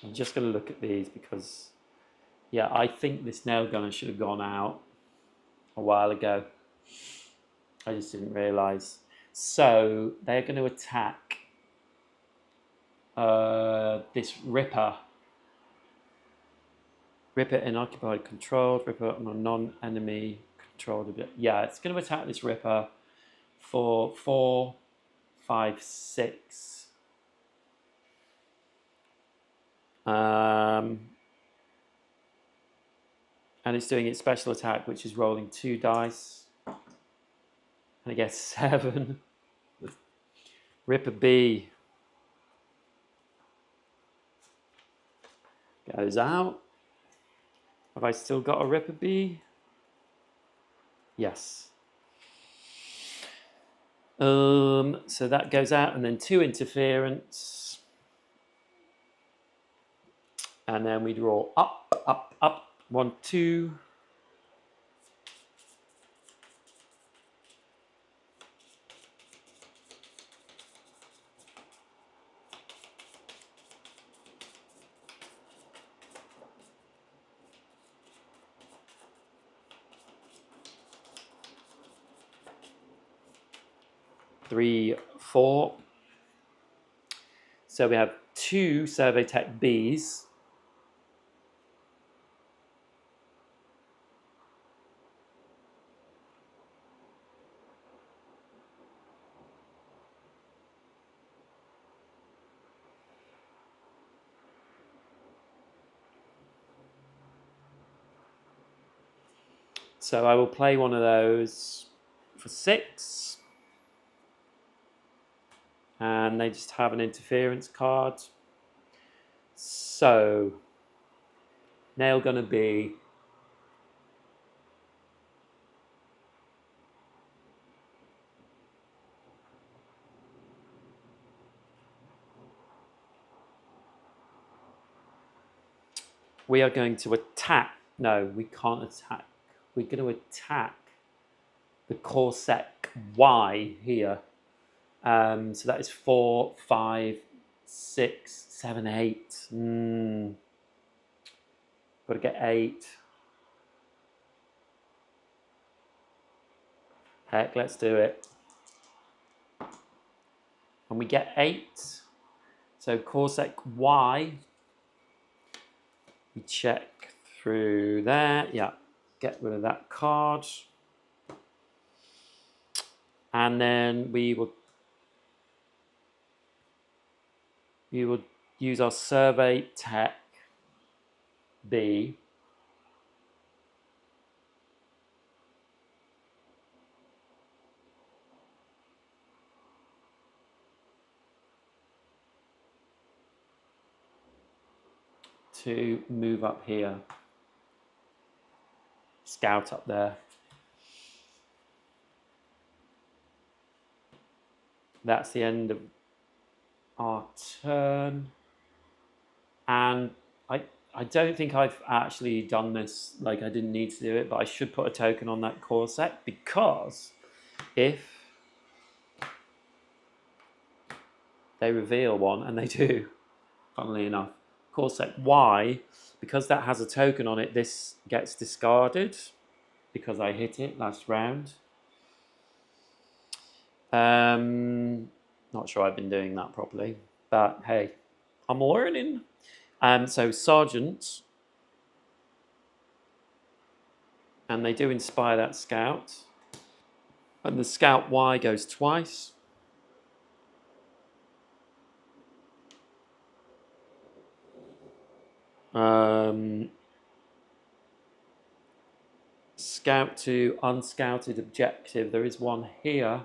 I'm just going to look at these because, yeah, I think this nail gunner should have gone out a while ago. I just didn't realise. So they're going to attack this Ripper. Ripper in occupied controlled, Ripper on a non-enemy controlled. Yeah, it's going to attack this Ripper for 4, 5, 6. And it's doing its special attack, which is rolling 2 dice. And it gets 7. Ripper B goes out. Have I still got a Ripper B? Yes. So that goes out, and then 2 interference. And then we draw up, up, up. 1, 2. Three, 4. So we have 2 Survey Tech Bs. So I will play one of those for 6. And they just have an interference card. So nail gonna be we are going to attack. No, we can't attack. We're going to attack the Corsac Y here. So that is 4, 5, 6, 7, 8. Got to get 8. Heck, let's do it. And we get 8. So Corsac Y. We check through there. Yeah, get rid of that card. And then we will use our Survey Tech B. To move up here. Scout up there. That's the end of our turn. And I don't think I've actually done this, like I didn't need to do it, but I should put a token on that Corsac, because if they reveal one, and they do, funnily enough, Corsac Y, because that has a token on it, this gets discarded because I hit it last round. Not sure I've been doing that properly, but hey, I'm learning. So Sergeant, and they do inspire that Scout, and the Scout Y goes twice. Scout to unscouted objective. There is one here.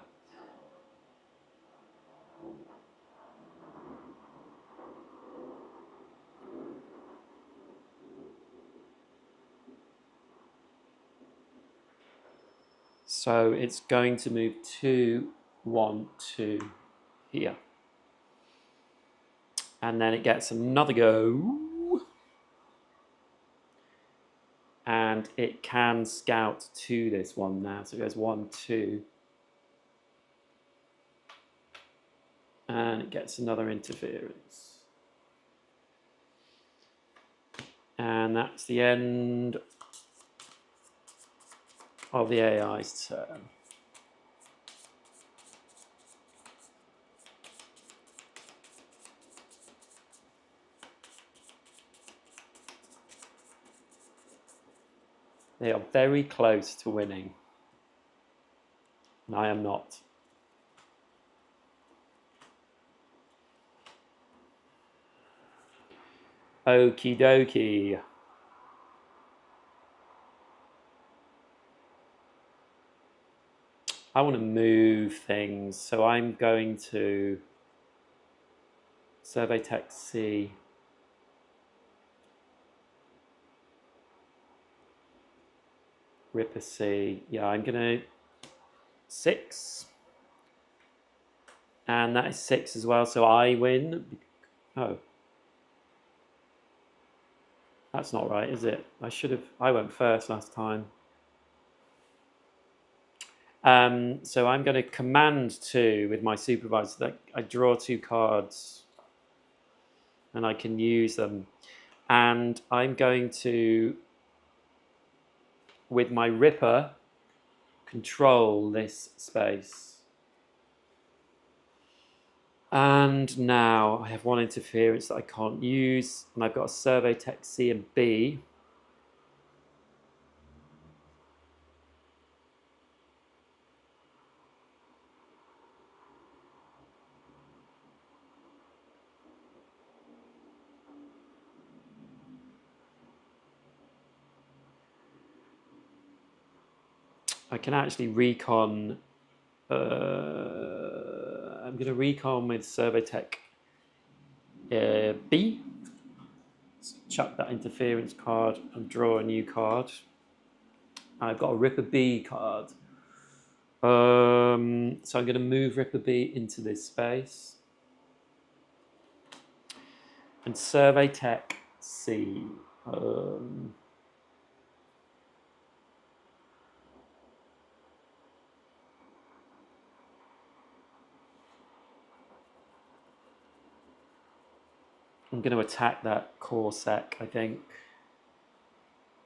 So it's going to move 2, 1, 2 here. And then it gets another go. And it can scout to this one now. So it goes 1, 2. And it gets another interference. And that's the end of the AI's turn. They are very close to winning. And I am not. Okie dokie. I want to move things, so I'm going to survey tech C. Ripper C. Yeah, I'm going to 6. And that is 6 as well, so I win. Oh. That's not right, is it? I went first last time. So I'm going to command 2 with my supervisor that I draw 2 cards and I can use them. And I'm going to, with my Ripper, control this space. And now I have 1 interference that I can't use, and I've got a survey tech C and B. I can actually recon. I'm going to recon with survey tech B. Chuck that interference card and draw a new card. I've got a Ripper B card. So I'm going to move Ripper B into this space. And survey tech C. I'm going to attack that core sec, I think,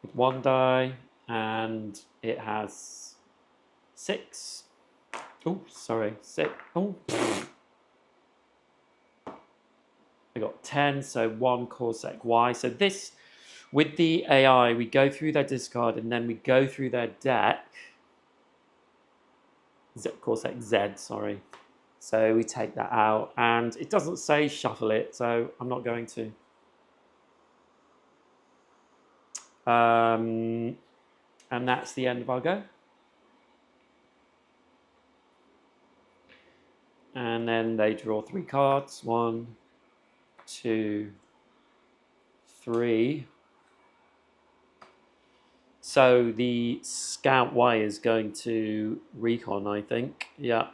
with 1 die, and it has 6. Oh, sorry, 6. Oh, I got 10, so 1 core sec Y. So this, with the AI, we go through their discard and then we go through their deck. Core sec Z, sorry. So we take that out, and it doesn't say shuffle it, so I'm not going to. And that's the end of our go. And then they draw 3 cards. 1, 2, 3. So the Scout Y is going to recon, I think. Yeah.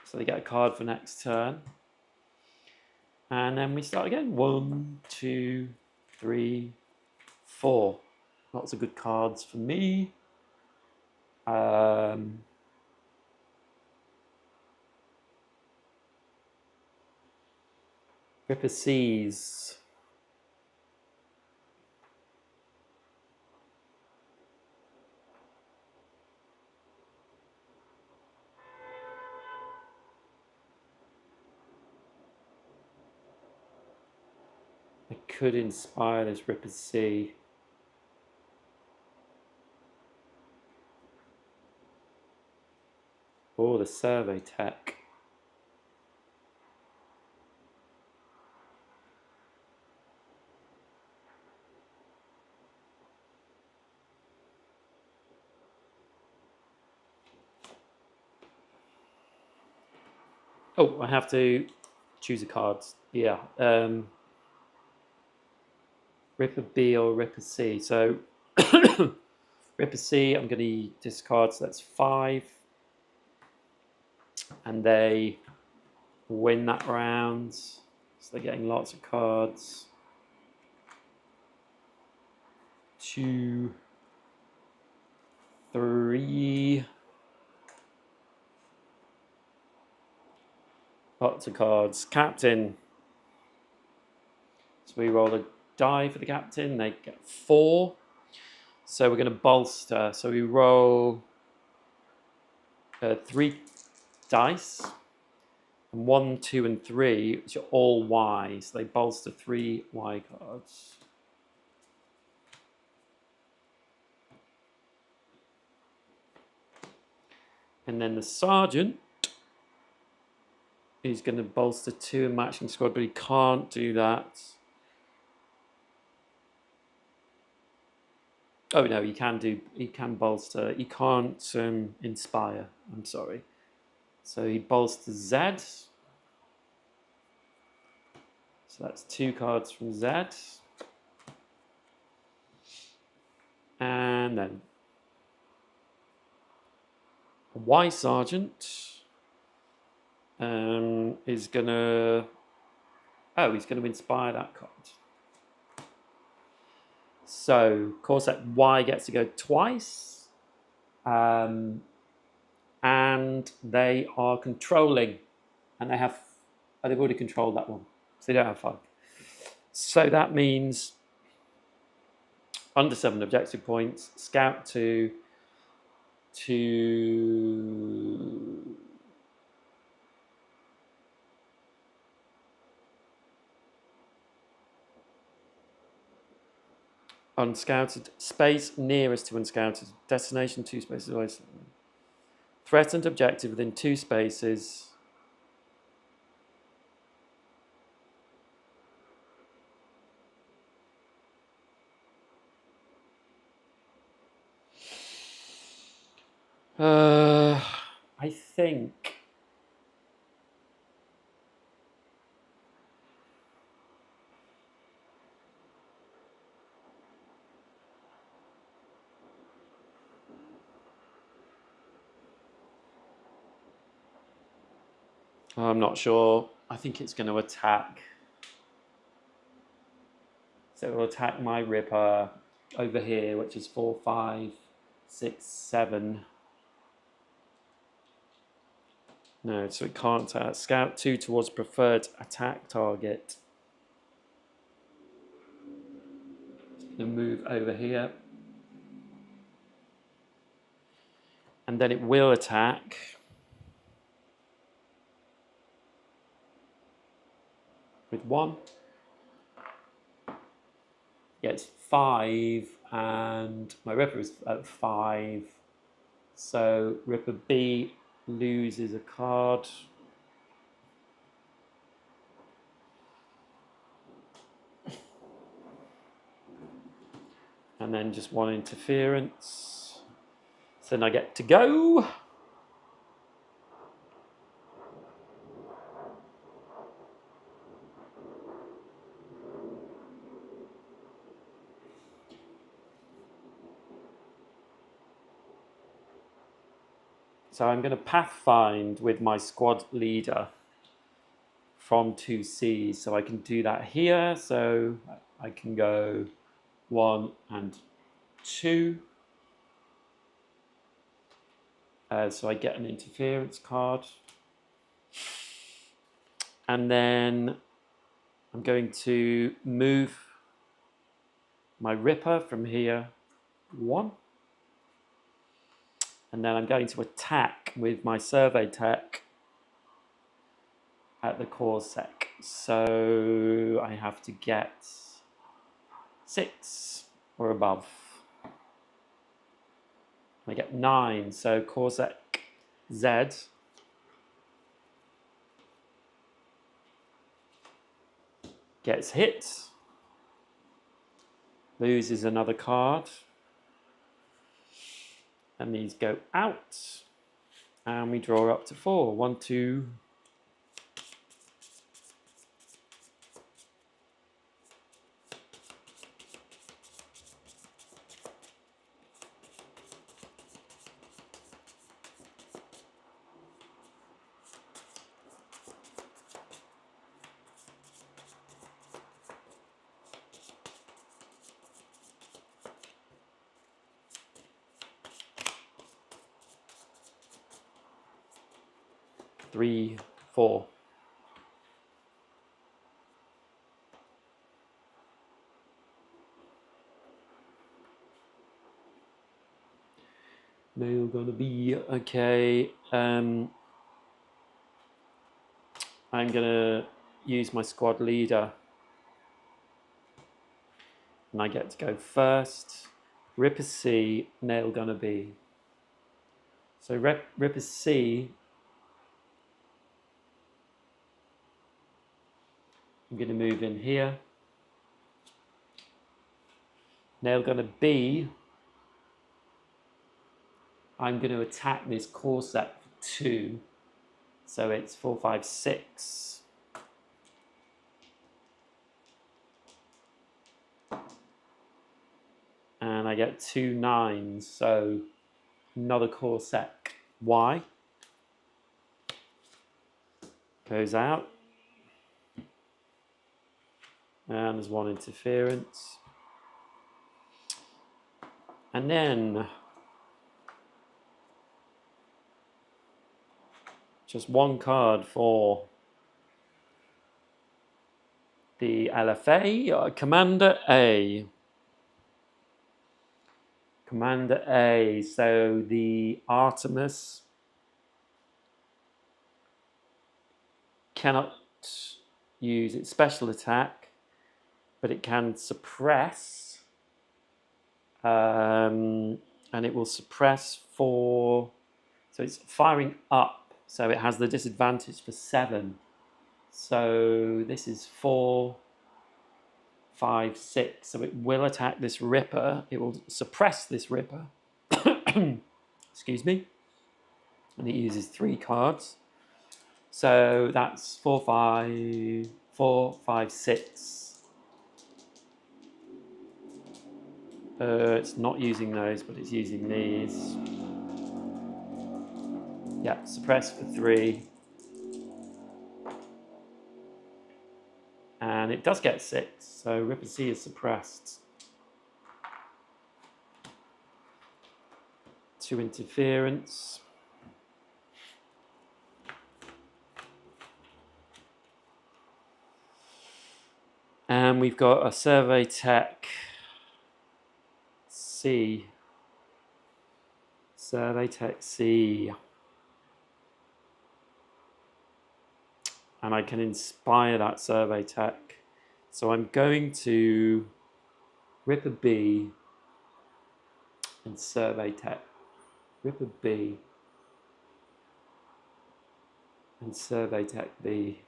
So they get a card for next turn. And then we start again. 1, 2, 3, 4. Lots of good cards for me. Ripper C's. I could inspire this Ripper C. Or the survey tech. Oh, I have to choose a card. Yeah. Ripper B or Ripper C. So Ripper C, I'm going to discard, so that's 5. And they win that round. So they're getting lots of cards. 2, 3. Lots of cards. Captain. So we roll a die for the captain. They get 4. So we're going to bolster. So we roll 3 dice. And 1, 2, and 3, which are all Y. So they bolster 3 Y cards. And then the sergeant He's going to bolster 2 and matching squad, but he can't do that. Oh no, he can bolster. He can't inspire. I'm sorry. So he bolsters Z. So that's 2 cards from Z. And then a Y Sergeant is gonna. Oh, he's gonna inspire that card. So Corset Y gets to go twice. And they are controlling. And they have. Oh, they've already controlled that one. So they don't have 5. So that means under 7 objective points, Scout 2 to unscouted, space nearest to unscouted, destination 2 spaces away. Threatened objective within 2 spaces. I think I'm not sure. I think it's going to attack. So it will attack my Ripper over here, which is 4, 5, 6, 7. No, so it can't attack. Scout 2 towards preferred attack target. It's going to move over here. And then it will attack. With 1. Yeah, it's 5, and my Ripper is at 5. So Ripper B loses a card. And then just 1 interference. So then I get to go. So I'm going to pathfind with my squad leader from 2C. So I can do that here. So I can go 1 and 2. So I get an interference card. And then I'm going to move my Ripper from here 1. And then I'm going to attack with my survey tech at the core sec. So I have to get 6 or above. I get 9. So core sec Z gets hit, loses another card. And these go out. And we draw up to 4. 1, 2. Three, 4. Nail gonna be okay. I'm gonna use my squad leader, and I get to go first. Ripper C, nail gonna be. So Ripper C I'm going to move in here. Now going to B, I'm going to attack this core set for 2. So it's 4, 5, 6. And I get 2 9s, so another core sec. Y goes out. And there's 1 interference. And then just 1 card for the LFA, Commander A. Commander A, so the Artemis cannot use its special attack, but it can suppress, and it will suppress for, so it's firing up, so it has the disadvantage for 7. So this is 4, 5, 6. So it will attack this Ripper. It will suppress this Ripper. Excuse me. And it uses 3 cards. So that's 4, 5, 6. It's not using those, but it's using these. Yeah, suppress for 3. And it does get 6, so Ripper C is suppressed. 2 interference. And we've got a Survey Tech C. Survey Tech C. And I can inspire that Survey Tech. So I'm going to Ripper B and Survey Tech. Ripper B and Survey Tech B.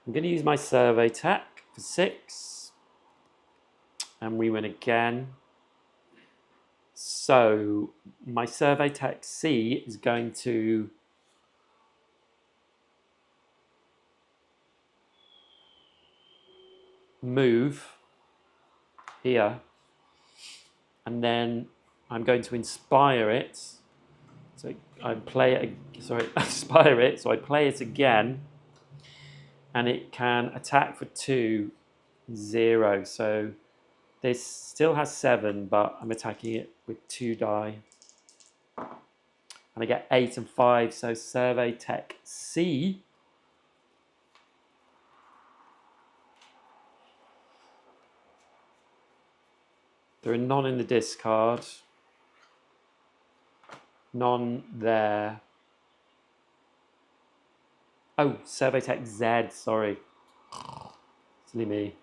I'm going to use my Survey Tech for 6. And we win again. So my Survey Tech C is going to move here. And then I'm going to inspire it. So I play it, sorry, inspire it. So I play it again. And it can attack for 2, 0. So this still has 7, but I'm attacking it with 2 die. And I get 8 and 5, so Survey Tech C. There are none in the discard. None there. Oh, Survey Tech Z, sorry. Silly me.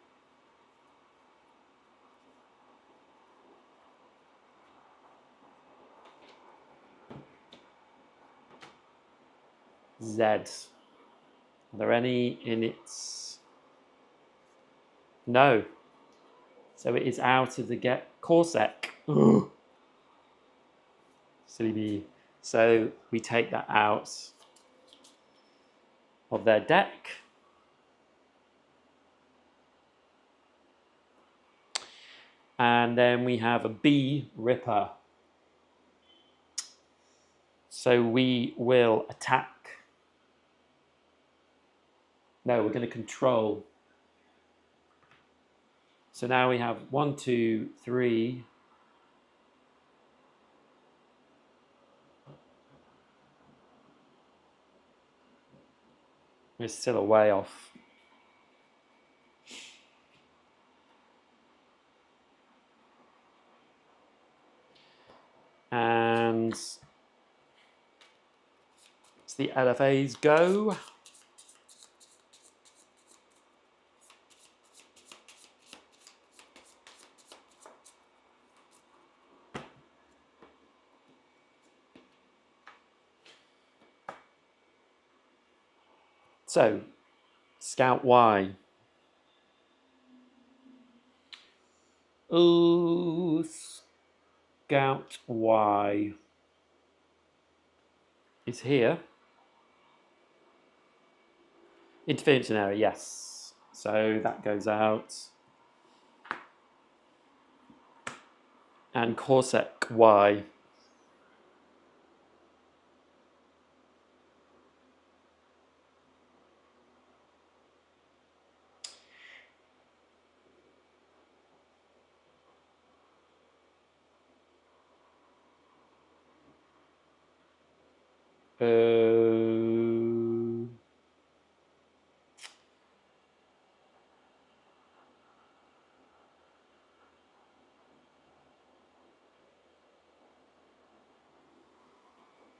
Z. Are there any in its? No. So it is out of the Corsac. Silly me. So we take that out of their deck. And then we have a B Ripper. So we will attack. No, we're going to control. So now we have 1, 2, 3. We're still a way off. And it's the LFA's go. So Scout Y. Ooh, Scout Y is here. Interference in area, yes. So that goes out. And Corsac Y.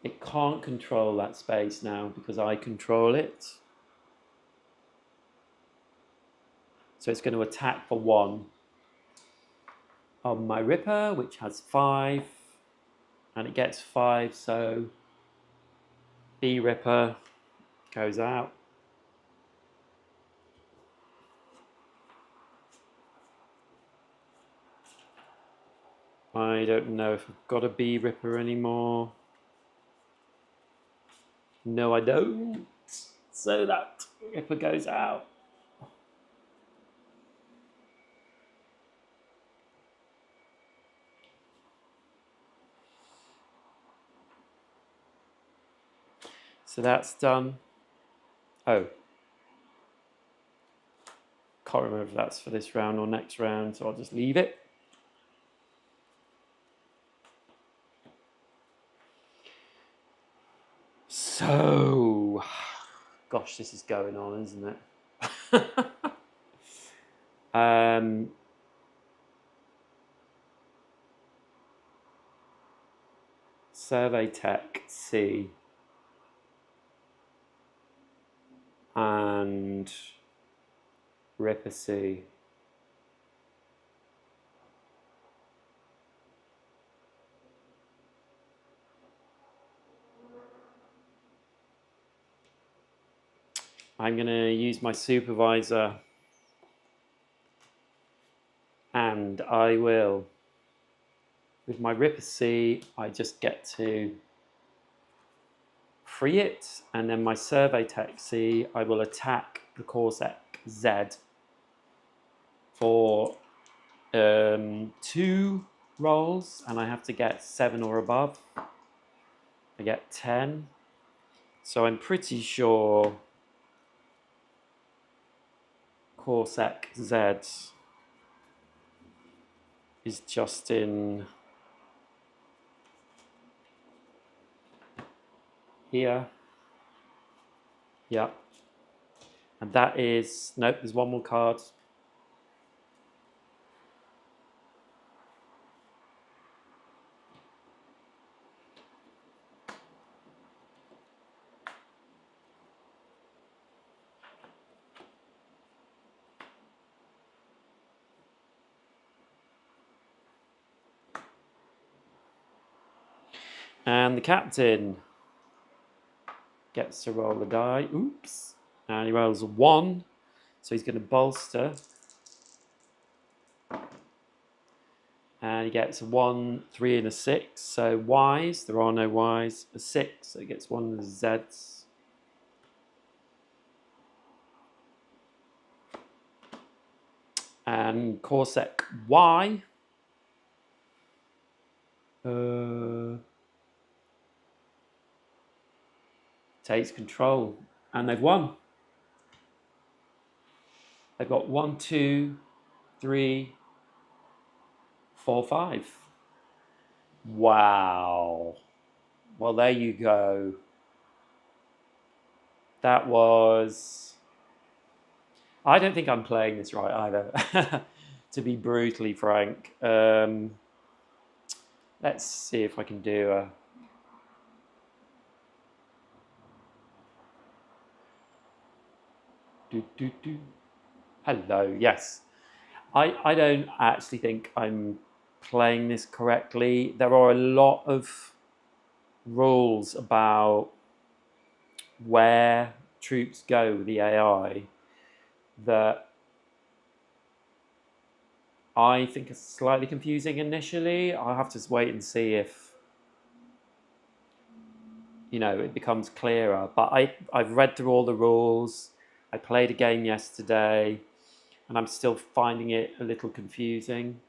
It can't control that space now because I control it. So it's going to attack for 1 on my Ripper, which has 5. And it gets 5, so B Ripper goes out. I don't know if I've got a B Ripper anymore. No, I don't. So that Ripper goes out. So that's done. Oh. Can't remember if that's for this round or next round, so I'll just leave it. So, gosh, this is going on, isn't it? Survey Tech C and Ripper C. I'm going to use my supervisor and I will, with my Ripper C, I just get to free it, and then my Survey Tech C, I will attack the Corsac Z for 2 rolls, and I have to get 7 or above. I get 10. So I'm pretty sure Corsac Z is just in here. Yeah. And that is, nope, there's 1 more card. And the captain gets to roll the die. Oops. And he rolls a 1. So he's going to bolster. And he gets a 1, 3, and a 6. So Ys, there are no Ys. A 6, so he gets 1 of the Zs. And Corsac Y takes control, and they've won. They've got 1, 2, 3, 4, 5. Wow. Well, there you go. That was... I don't think I'm playing this right either, to be brutally frank. Let's see if I can do a... Hello, yes. I don't actually think I'm playing this correctly. There are a lot of rules about where troops go with the AI, that I think are slightly confusing initially. I'll have to wait and see if, you know, it becomes clearer. But I've read through all the rules. I played a game yesterday, and I'm still finding it a little confusing.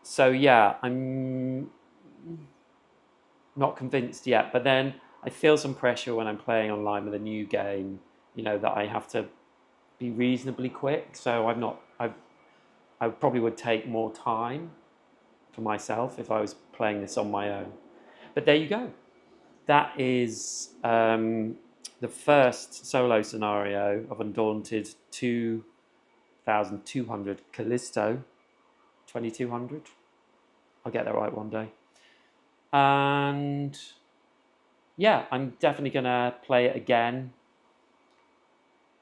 So yeah, I'm not convinced yet. But then I feel some pressure when I'm playing online with a new game, you know, that I have to be reasonably quick. So I'm not. I probably would take more time for myself if I was playing this on my own. But there you go. That is the first solo scenario of Undaunted 2200 Callisto 2200. I'll get that right one day. And yeah, I'm definitely going to play it again.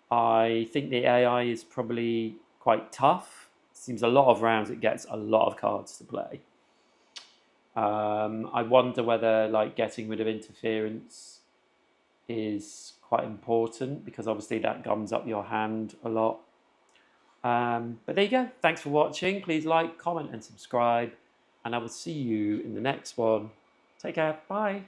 I think the AI is probably quite tough. Seems a lot of rounds, it gets a lot of cards to play. I wonder whether like getting rid of interference is quite important, because obviously that gums up your hand a lot. But there you go. Thanks for watching. Please like, comment, and subscribe. And I will see you in the next one. Take care. Bye.